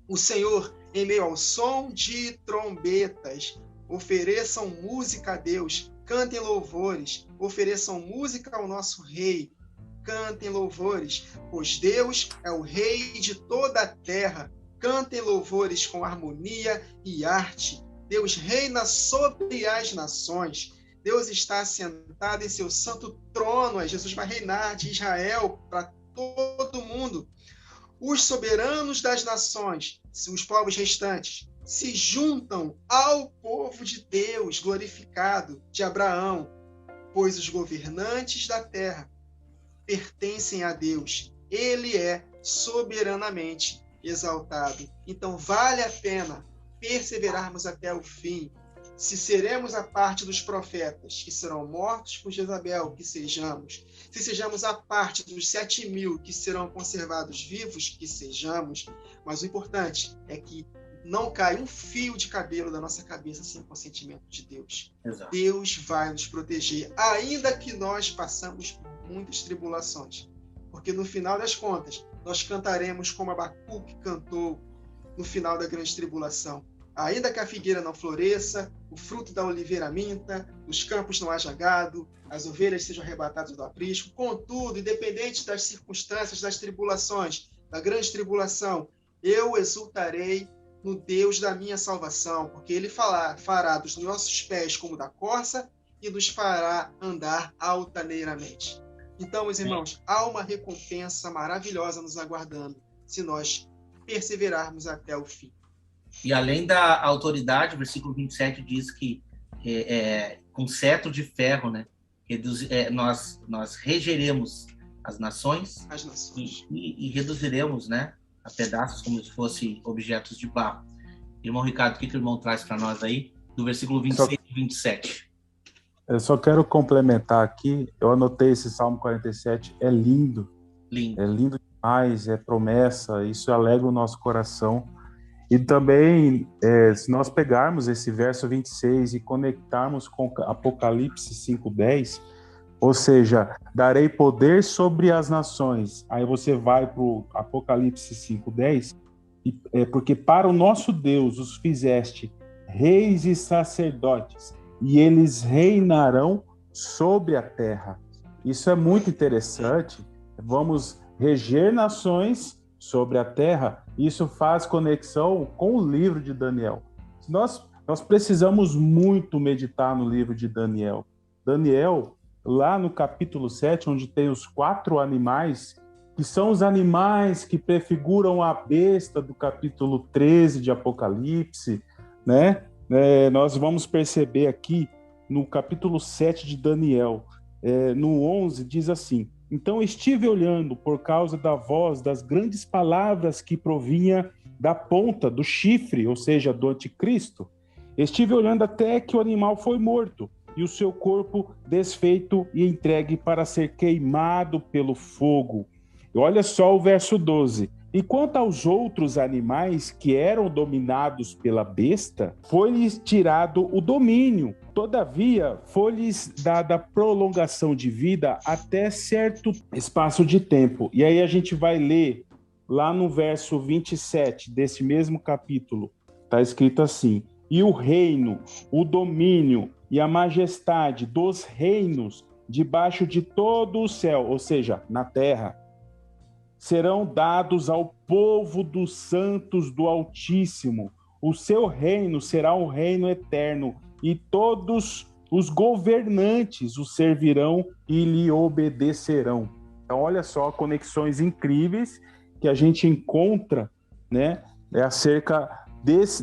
O Senhor, em meio ao som de trombetas. Ofereçam música a Deus, cantem louvores, ofereçam música ao nosso Rei, cantem louvores, pois Deus é o Rei de toda a terra, cantem louvores com harmonia e arte. Deus reina sobre as nações, Deus está sentado em seu santo trono, Jesus vai reinar de Israel para todo mundo. Os soberanos das nações, os povos restantes, se juntam ao povo de Deus glorificado, de Abraão, pois os governantes da terra pertencem a Deus. Ele é soberanamente exaltado. Então vale a pena perseverarmos até o fim. Se seremos a parte dos profetas que serão mortos por Jezabel, que sejamos. Se sejamos a parte dos 7.000 que serão conservados vivos, que sejamos. Mas o importante é que não cai um fio de cabelo da nossa cabeça sem o consentimento de Deus. Exato. Deus vai nos proteger, ainda que nós passamos por muitas tribulações. Porque no final das contas, nós cantaremos como Abacuque cantou no final da grande tribulação. Ainda que a figueira não floresça, o fruto da oliveira minta, os campos não haja gado, as ovelhas sejam arrebatadas do aprisco. Contudo, independente das circunstâncias, das tribulações, da grande tribulação, eu exultarei no Deus da minha salvação, porque Ele fará dos nossos pés como da corça e nos fará andar altaneiramente. Então, meus irmãos, há uma recompensa maravilhosa nos aguardando, se nós perseverarmos até o fim. E além da autoridade, o versículo 27 diz que com cetro de ferro, né, nós regeremos as nações, e reduziremos, né, a pedaços como se fossem objetos de barro. Irmão Ricardo, o que o irmão traz para nós aí, do versículo 26 e 27? Eu só quero complementar aqui, eu anotei esse Salmo 47, é lindo. Lindo. É lindo demais, é promessa, isso alegra o nosso coração. E também, se nós pegarmos esse verso 26 e conectarmos com Apocalipse 5:10, ou seja, darei poder sobre as nações. Aí você vai para o Apocalipse 5:10, porque para o nosso Deus os fizeste reis e sacerdotes, e eles reinarão sobre a terra. Isso é muito interessante. Vamos reger nações sobre a terra. Isso faz conexão com o livro de Daniel. Nós precisamos muito meditar no livro de Daniel. Daniel, lá no capítulo 7, onde tem os 4 animais, que são os animais que prefiguram a besta do capítulo 13 de Apocalipse, né? Nós vamos perceber aqui no capítulo 7 de Daniel, no 11, diz assim: então estive olhando por causa da voz das grandes palavras que provinha da ponta do chifre, ou seja, do anticristo. Estive olhando até que o animal foi morto e o seu corpo desfeito e entregue para ser queimado pelo fogo. E olha só o verso 12. E quanto aos outros animais que eram dominados pela besta, foi-lhes tirado o domínio. Todavia, foi-lhes dada prolongação de vida até certo espaço de tempo. E aí a gente vai ler lá no verso 27 desse mesmo capítulo. Está escrito assim: e o reino, o domínio e a majestade dos reinos debaixo de todo o céu, ou seja, na terra, serão dados ao povo dos santos do Altíssimo. O seu reino será um reino eterno, e todos os governantes o servirão e lhe obedecerão. Então, olha só, conexões incríveis que a gente encontra, né, acerca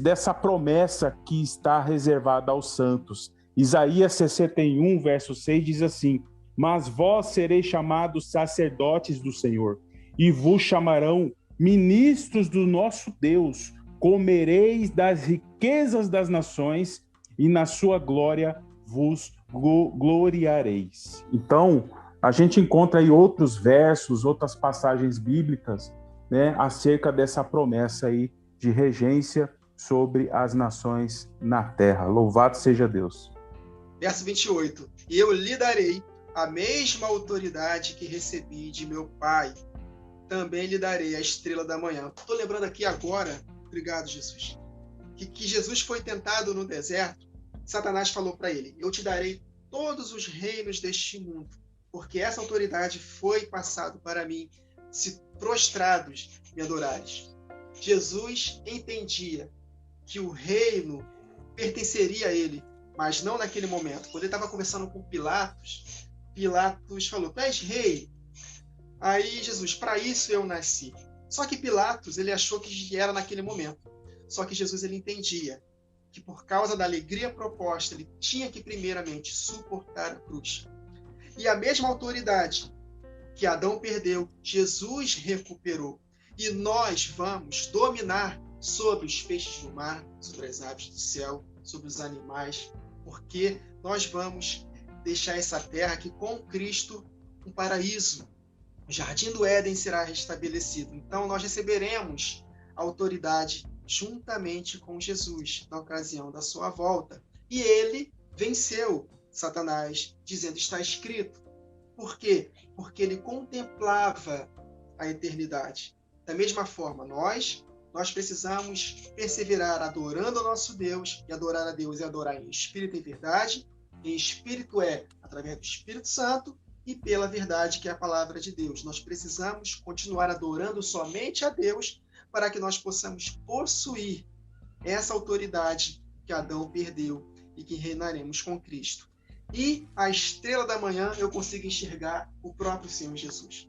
dessa promessa que está reservada aos santos. Isaías 61, verso 6 diz assim: mas vós sereis chamados sacerdotes do Senhor, e vos chamarão ministros do nosso Deus. Comereis das riquezas das nações, e na sua glória vos gloriareis. Então, a gente encontra aí outros versos, outras passagens bíblicas, né, acerca dessa promessa aí de regência sobre as nações na terra. Louvado seja Deus. Verso 28. E eu lhe darei a mesma autoridade que recebi de meu Pai. Também lhe darei a estrela da manhã. Estou lembrando aqui agora, obrigado, Jesus, que Jesus foi tentado no deserto. Satanás falou para ele: eu te darei todos os reinos deste mundo, porque essa autoridade foi passada para mim, se prostrados me adorares. Jesus entendia que o reino pertenceria a ele, mas não naquele momento. Quando ele estava conversando com Pilatos, Pilatos falou: tu és rei? Aí Jesus: para isso eu nasci. Só que Pilatos, ele achou que era naquele momento. Só que Jesus, ele entendia que por causa da alegria proposta, ele tinha que primeiramente suportar a cruz. E a mesma autoridade que Adão perdeu, Jesus recuperou. E nós vamos dominar sobre os peixes do mar, sobre as aves do céu, sobre os animais, porque nós vamos deixar essa terra aqui com Cristo um paraíso. O jardim do Éden será restabelecido. Então nós receberemos a autoridade juntamente com Jesus na ocasião da sua volta. E ele venceu Satanás, dizendo: está escrito. Por quê? Porque ele contemplava a eternidade. Da mesma forma, nós nós precisamos perseverar adorando ao nosso Deus, e adorar a Deus é adorar em espírito e verdade. Em espírito é através do Espírito Santo, e pela verdade, que é a palavra de Deus. Nós precisamos continuar adorando somente a Deus para que nós possamos possuir essa autoridade que Adão perdeu e que reinaremos com Cristo. E a estrela da manhã eu consigo enxergar o próprio Senhor Jesus.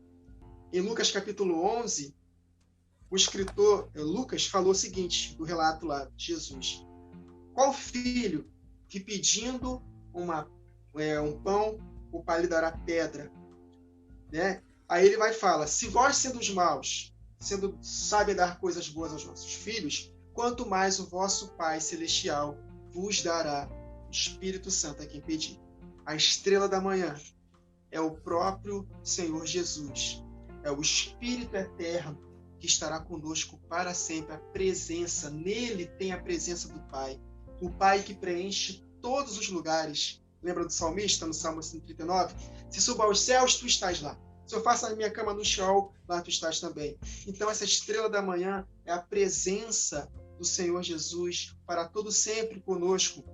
Em Lucas capítulo 11, o escritor Lucas falou o seguinte, do relato lá de Jesus. Qual filho que pedindo um pão, o pai lhe dará pedra? Né? Aí ele vai e fala, se vós sendo os maus, sabe dar coisas boas aos vossos filhos, quanto mais o vosso Pai Celestial vos dará o Espírito Santo a quem pedir. A estrela da manhã é o próprio Senhor Jesus. É o Espírito eterno que estará conosco para sempre. A presença, nele tem a presença do Pai. O Pai que preenche todos os lugares. Lembra do salmista, no Salmo 139? Se suba aos céus, tu estás lá. Se eu faço a minha cama no Sheol, lá tu estás também. Então, essa estrela da manhã é a presença do Senhor Jesus para todo sempre conosco.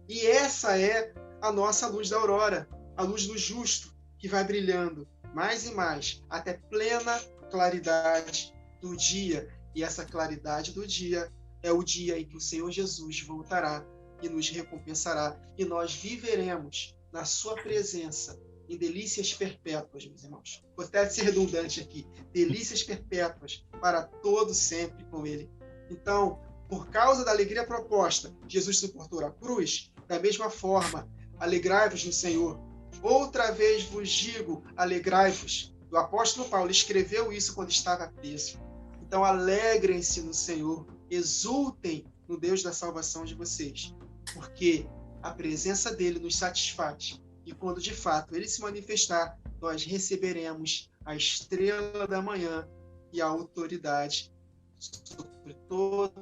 E essa é a nossa luz da aurora, a luz do justo, que vai brilhando mais e mais, até plena claridade do dia. E essa claridade do dia é o dia em que o Senhor Jesus voltará e nos recompensará. E nós viveremos na sua presença, em delícias perpétuas, meus irmãos. Vou até ser redundante aqui. Delícias perpétuas para todo sempre com Ele. Então, por causa da alegria proposta, Jesus suportou a cruz. Da mesma forma, alegrai-vos no Senhor. Outra vez vos digo, alegrai-vos. O apóstolo Paulo escreveu isso quando estava preso. Então, alegrem-se no Senhor. Exultem no Deus da salvação de vocês. Porque a presença dele nos satisfaz. E quando de fato ele se manifestar, nós receberemos a estrela da manhã e a autoridade sobre todas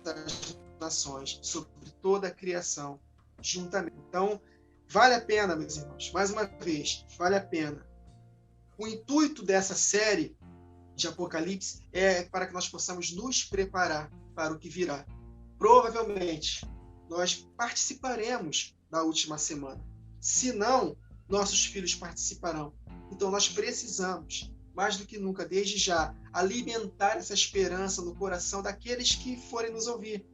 as nações, sobre toda a criação, juntamente. Então, vale a pena, meus irmãos, mais uma vez, vale a pena. O intuito dessa série de Apocalipse é para que nós possamos nos preparar para o que virá. Provavelmente, nós participaremos da última semana. Se não, nossos filhos participarão. Então, nós precisamos, mais do que nunca, desde já, alimentar essa esperança no coração daqueles que forem nos ouvir.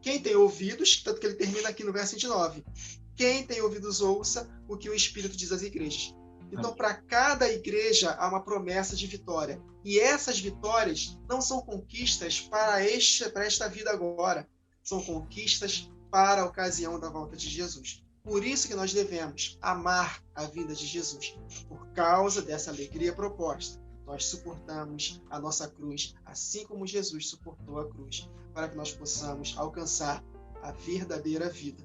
Quem tem ouvidos, tanto que ele termina aqui no verso 29, quem tem ouvidos, ouça o que o Espírito diz às igrejas. Então, para cada igreja, há uma promessa de vitória. E essas vitórias não são conquistas para esta vida agora. São conquistas para a ocasião da volta de Jesus. Por isso que nós devemos amar a vinda de Jesus. Por causa dessa alegria proposta, nós suportamos a nossa cruz, assim como Jesus suportou a cruz, para que nós possamos alcançar a verdadeira vida.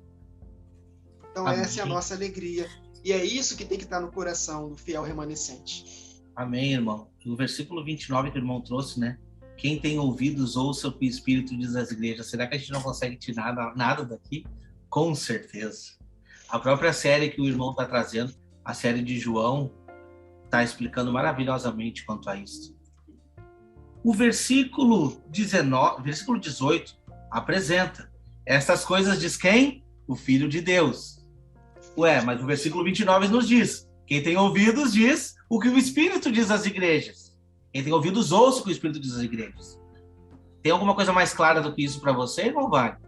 Então, amém. Essa é a nossa alegria. E é isso que tem que estar no coração do fiel remanescente. Amém, irmão. O versículo 29 que o irmão trouxe, né? Quem tem ouvidos, ouça o que o Espírito diz às igrejas. Será que a gente não consegue tirar nada daqui? Com certeza. A própria série que o irmão está trazendo, a série de João, está explicando maravilhosamente quanto a isso. O versículo 18 apresenta. Essas coisas diz quem? O Filho de Deus. Ué, mas o versículo 29 nos diz. Quem tem ouvidos diz o que o Espírito diz às igrejas. Quem tem ouvidos, ouça o que o Espírito diz às igrejas. Tem alguma coisa mais clara do que isso para você, irmão Wagner?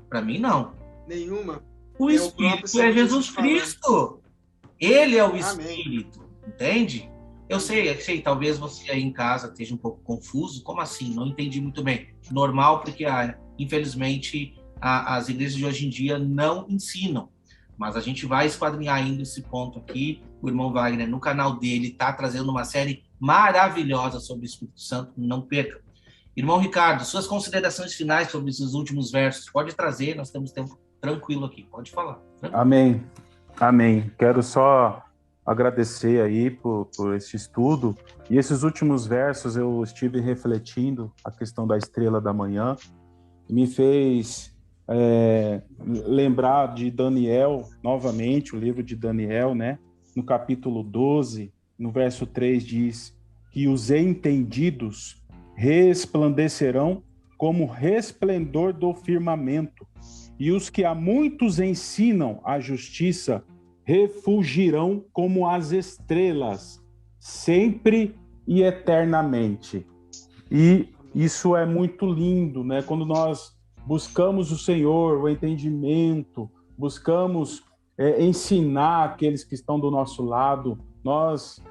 Para mim, não. Nenhuma. O Espírito é Jesus Cristo. Ele é o Espírito. Entende? Eu sei, talvez você aí em casa esteja um pouco confuso. Como assim? Não entendi muito bem. Normal, porque, infelizmente, as igrejas de hoje em dia não ensinam. Mas a gente vai esquadrinhar ainda esse ponto aqui. O irmão Wagner, no canal dele, está trazendo uma série maravilhosa sobre o Espírito Santo. Não perca. Irmão Ricardo, suas considerações finais sobre esses últimos versos. Pode trazer, nós temos tempo tranquilo aqui. Pode falar. Tranquilo. Amém. Amém. Quero só agradecer aí por esse estudo. E esses últimos versos eu estive refletindo a questão da estrela da manhã. Me fez lembrar de Daniel, novamente, o livro de Daniel, né? No capítulo 12, no verso 3, diz que os entendidos resplandecerão como resplendor do firmamento, e os que a muitos ensinam a justiça refulgirão como as estrelas, sempre e eternamente. E isso é muito lindo, né? Quando nós buscamos o Senhor, o entendimento, buscamos ensinar aqueles que estão do nosso lado, nós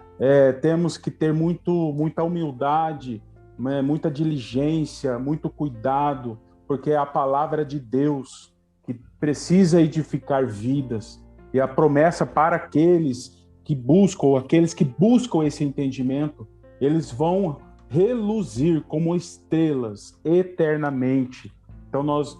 temos que ter muita humildade, né? Muita diligência, muito cuidado, porque é a palavra de Deus que precisa edificar vidas. E a promessa para aqueles que buscam esse entendimento, eles vão reluzir como estrelas eternamente. Então nós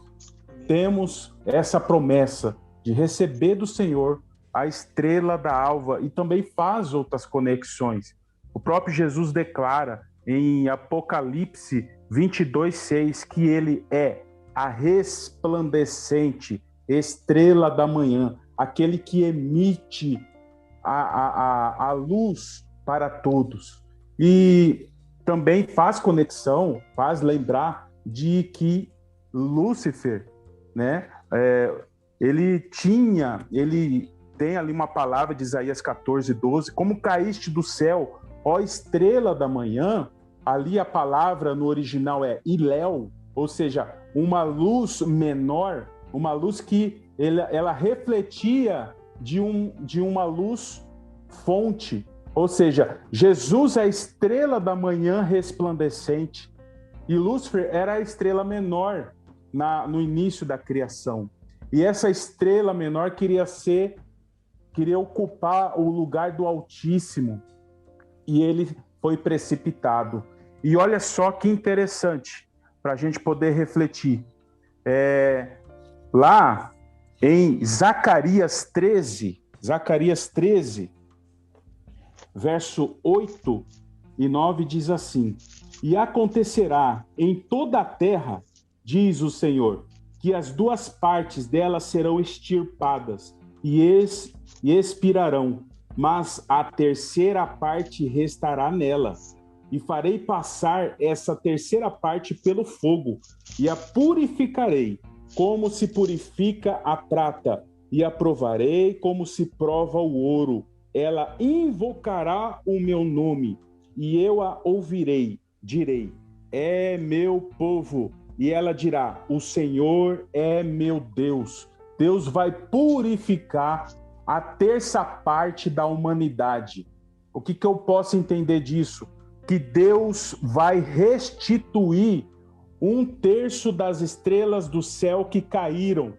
temos essa promessa de receber do Senhor a estrela da alva, e também faz outras conexões. O próprio Jesus declara em Apocalipse 22:6 que ele é a resplandecente estrela da manhã, aquele que emite a luz para todos. E também faz conexão, faz lembrar de que Lúcifer, né, ele tem ali uma palavra de Isaías 14:12, como caíste do céu, ó estrela da manhã. Ali a palavra no original é Iléu, ou seja, uma luz menor, uma luz que ela refletia de uma luz fonte. Ou seja, Jesus é a estrela da manhã resplandecente, e Lúcifer era a estrela menor no início da criação. E essa estrela menor queria ocupar o lugar do Altíssimo, e ele foi precipitado. E olha só que interessante, para a gente poder refletir. Lá em Zacarias 13, verso 8 e 9 diz assim: e acontecerá em toda a terra, diz o Senhor, que as duas partes dela serão extirpadas e expirarão, mas a terceira parte restará nela. E farei passar essa terceira parte pelo fogo, e a purificarei, como se purifica a prata, e a provarei como se prova o ouro. Ela invocará o meu nome, e eu a ouvirei. Direi: é meu povo. E ela dirá: o Senhor é meu Deus. Deus vai purificar a terça parte da humanidade. O que eu posso entender disso? Que Deus vai restituir 1/3 das estrelas do céu que caíram.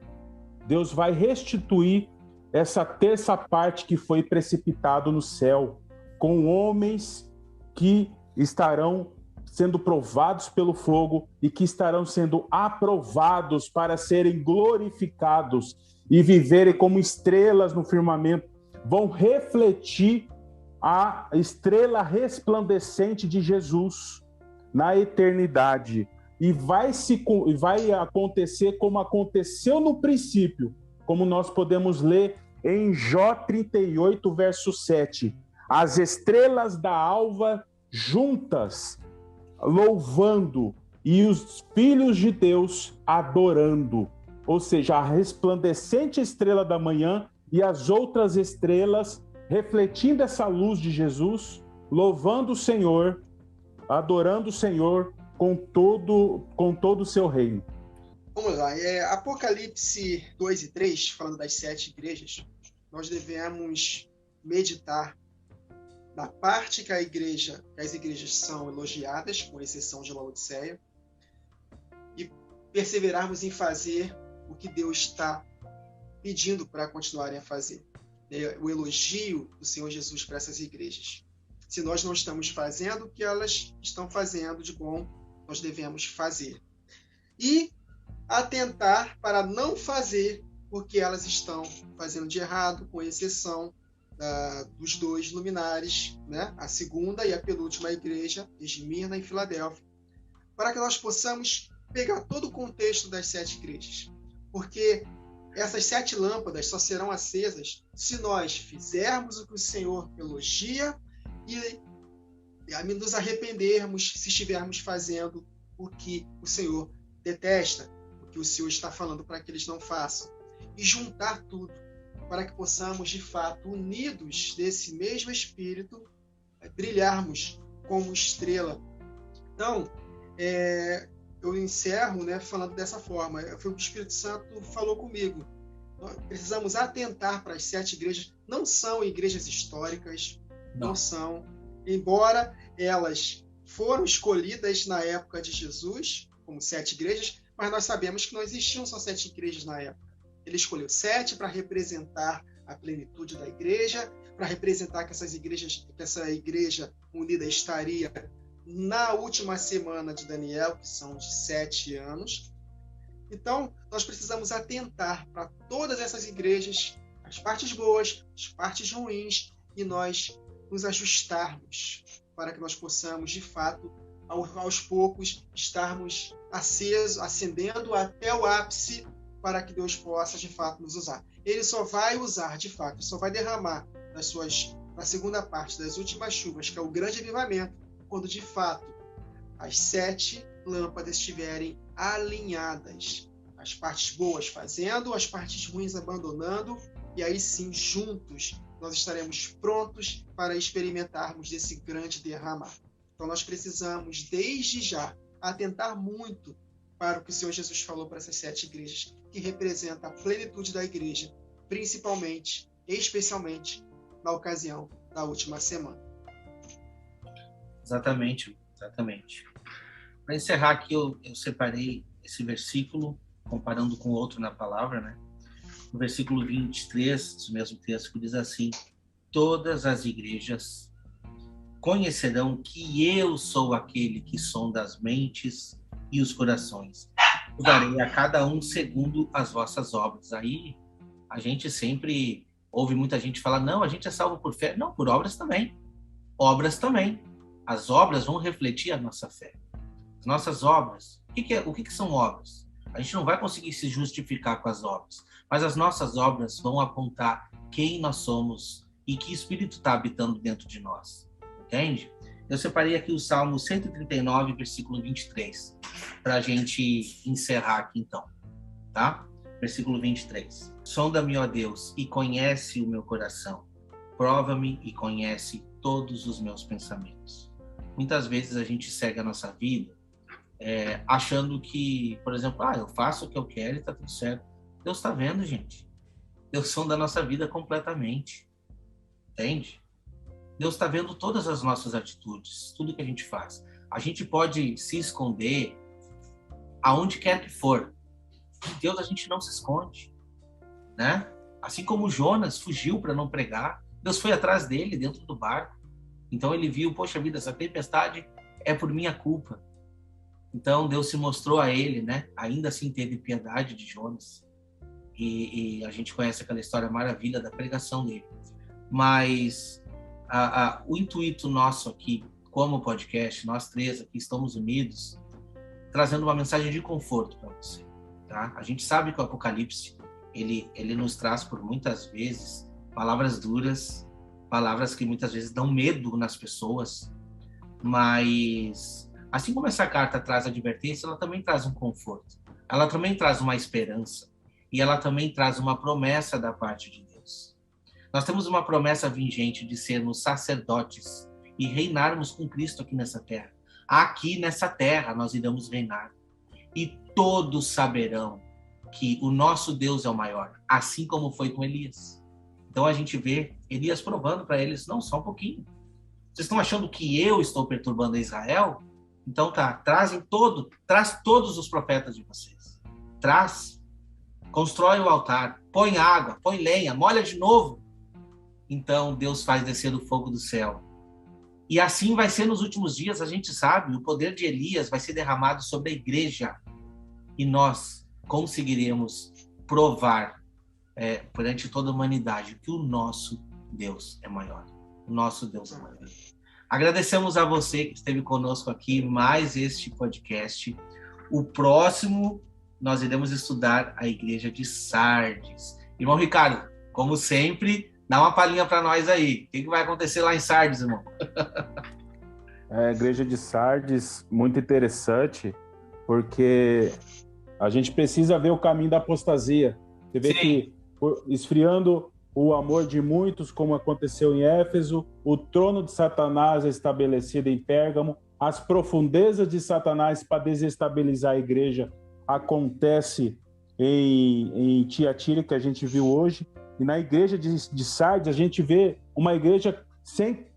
Deus vai restituir essa terça parte que foi precipitado no céu, com homens que estarão sendo provados pelo fogo e que estarão sendo aprovados para serem glorificados e viverem como estrelas no firmamento. Vão refletir a estrela resplandecente de Jesus na eternidade. E vai acontecer como aconteceu no princípio, como nós podemos ler em Jó 38, verso 7. As estrelas da alva juntas, louvando, e os filhos de Deus adorando. Ou seja, a resplandecente estrela da manhã e as outras estrelas refletindo essa luz de Jesus, louvando o Senhor, adorando o Senhor com todo o seu reino. Vamos lá, Apocalipse 2 e 3, falando das 7 igrejas, nós devemos meditar na parte que as igrejas são elogiadas, com exceção de Laodiceia, e perseverarmos em fazer o que Deus está pedindo para continuarem a fazer. O elogio do Senhor Jesus para essas igrejas. Se nós não estamos fazendo o que elas estão fazendo de bom, nós devemos fazer. E atentar para não fazer o que elas estão fazendo de errado, com exceção dos 2 luminares, né? A segunda e a penúltima igreja, Esmirna e Filadélfia, para que nós possamos pegar todo o contexto das 7 igrejas. Porque essas 7 lâmpadas só serão acesas se nós fizermos o que o Senhor elogia e nos arrependermos se estivermos fazendo o que o Senhor detesta, o que o Senhor está falando para que eles não façam. E juntar tudo para que possamos, de fato, unidos desse mesmo Espírito, brilharmos como estrela. Então, eu encerro, né, falando dessa forma. Foi o que o Espírito Santo falou comigo. Nós precisamos atentar para as 7 igrejas. Não são igrejas históricas, não são. Embora elas foram escolhidas na época de Jesus, como 7 igrejas, mas nós sabemos que não existiam só 7 igrejas na época. Ele escolheu 7 para representar a plenitude da igreja, para representar que essa igreja unida estaria na última semana de Daniel, que são de 7 anos. Então, nós precisamos atentar para todas essas igrejas, as partes boas, as partes ruins, e nós nos ajustarmos para que nós possamos, de fato, aos poucos, estarmos ascendendo até o ápice para que Deus possa, de fato, nos usar. Ele só vai usar, de fato, só vai derramar na segunda parte das últimas chuvas, que é o grande avivamento, quando, de fato, as 7 lâmpadas estiverem alinhadas. As partes boas fazendo, as partes ruins abandonando, e aí sim, juntos, nós estaremos prontos para experimentarmos desse grande derramar. Então, nós precisamos, desde já, atentar muito para o que o Senhor Jesus falou para essas 7 igrejas, que representa a plenitude da igreja, principalmente, especialmente, na ocasião da última semana. Exatamente. Para encerrar aqui, eu separei esse versículo, comparando com outro na palavra, né? No versículo 23, do mesmo texto, que diz assim: todas as igrejas conhecerão que eu sou aquele que sonda as mentes e os corações. Eu darei a cada um segundo as vossas obras. Aí a gente sempre ouve muita gente falar: não, a gente é salvo por fé. Não, por obras também. Obras também. As obras vão refletir a nossa fé. As nossas obras, o que são obras? A gente não vai conseguir se justificar com as obras, mas as nossas obras vão apontar quem nós somos e que Espírito está habitando dentro de nós. Entende? Eu separei aqui o Salmo 139, versículo 23, para a gente encerrar aqui então, tá? Versículo 23. Sonda-me, ó Deus, e conhece o meu coração. Prova-me e conhece todos os meus pensamentos. Muitas vezes a gente segue a nossa vida achando que, por exemplo, eu faço o que eu quero e está tudo certo. Deus está vendo, gente. Deus sonda a nossa vida completamente. Entende? Deus está vendo todas as nossas atitudes, tudo que a gente faz. A gente pode se esconder aonde quer que for. De Deus a gente não se esconde, né? Assim como Jonas fugiu para não pregar, Deus foi atrás dele dentro do barco. Então ele viu, poxa vida, essa tempestade é por minha culpa. Então Deus se mostrou a ele, né? Ainda assim teve piedade de Jonas. E a gente conhece aquela história maravilha da pregação dele. Mas o intuito nosso aqui, como podcast, nós 3 aqui estamos unidos, trazendo uma mensagem de conforto para você. Tá? A gente sabe que o Apocalipse, ele nos traz por muitas vezes palavras duras, palavras que muitas vezes dão medo nas pessoas, mas assim como essa carta traz advertência, ela também traz um conforto, ela também traz uma esperança, e ela também traz uma promessa da parte de Deus. Nós temos uma promessa vigente de sermos sacerdotes e reinarmos com Cristo aqui nessa terra. Aqui nessa terra nós iremos reinar. E todos saberão que o nosso Deus é o maior, assim como foi com Elias. Então a gente vê Elias provando para eles: não, só um pouquinho. Vocês estão achando que eu estou perturbando Israel? Então traz todos os profetas de vocês. Constrói o altar, põe água, põe lenha, molha de novo. Então Deus faz descer o fogo do céu. E assim vai ser nos últimos dias, a gente sabe, o poder de Elias vai ser derramado sobre a igreja. E nós conseguiremos provar perante toda a humanidade que o nosso Deus é maior. O nosso Deus é maior. Agradecemos a você que esteve conosco aqui mais este podcast. O próximo, nós iremos estudar a igreja de Sardes. Irmão Ricardo, como sempre, dá uma palhinha para nós aí. O que vai acontecer lá em Sardes, irmão? A igreja de Sardes, muito interessante, porque a gente precisa ver o caminho da apostasia. Você vê que, esfriando o amor de muitos, como aconteceu em Éfeso, o trono de Satanás é estabelecido em Pérgamo, as profundezas de Satanás para desestabilizar a igreja acontece em Tiatira, que a gente viu hoje, e na igreja de Sardes a gente vê uma igreja sem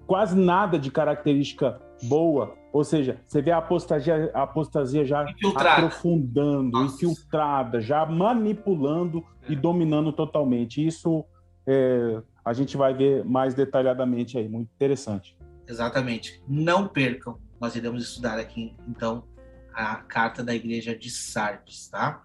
quase nada de característica boa, ou seja, você vê a apostasia já aprofundando, infiltrada, já manipulando e dominando totalmente. Isso a gente vai ver mais detalhadamente aí, muito interessante. Exatamente. Não percam, nós iremos estudar aqui, então, a carta da igreja de Sardes, tá?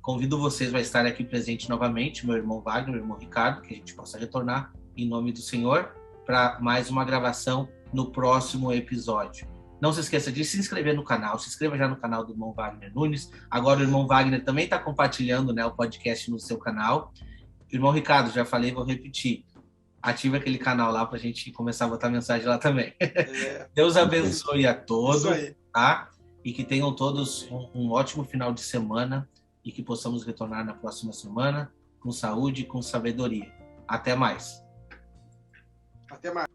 Convido vocês a estar aqui presente novamente, meu irmão Wagner, meu irmão Ricardo, que a gente possa retornar em nome do Senhor para mais uma gravação no próximo episódio. Não se esqueça de se inscrever no canal, se inscreva já no canal do irmão Wagner Nunes. Agora o irmão Wagner também está compartilhando, né, o podcast no seu canal. Irmão Ricardo, já falei, vou repetir. Ative aquele canal lá para a gente começar a botar mensagem lá também. Deus abençoe a todos, tá? E que tenham todos um ótimo final de semana e que possamos retornar na próxima semana com saúde e com sabedoria. Até mais. Até mais.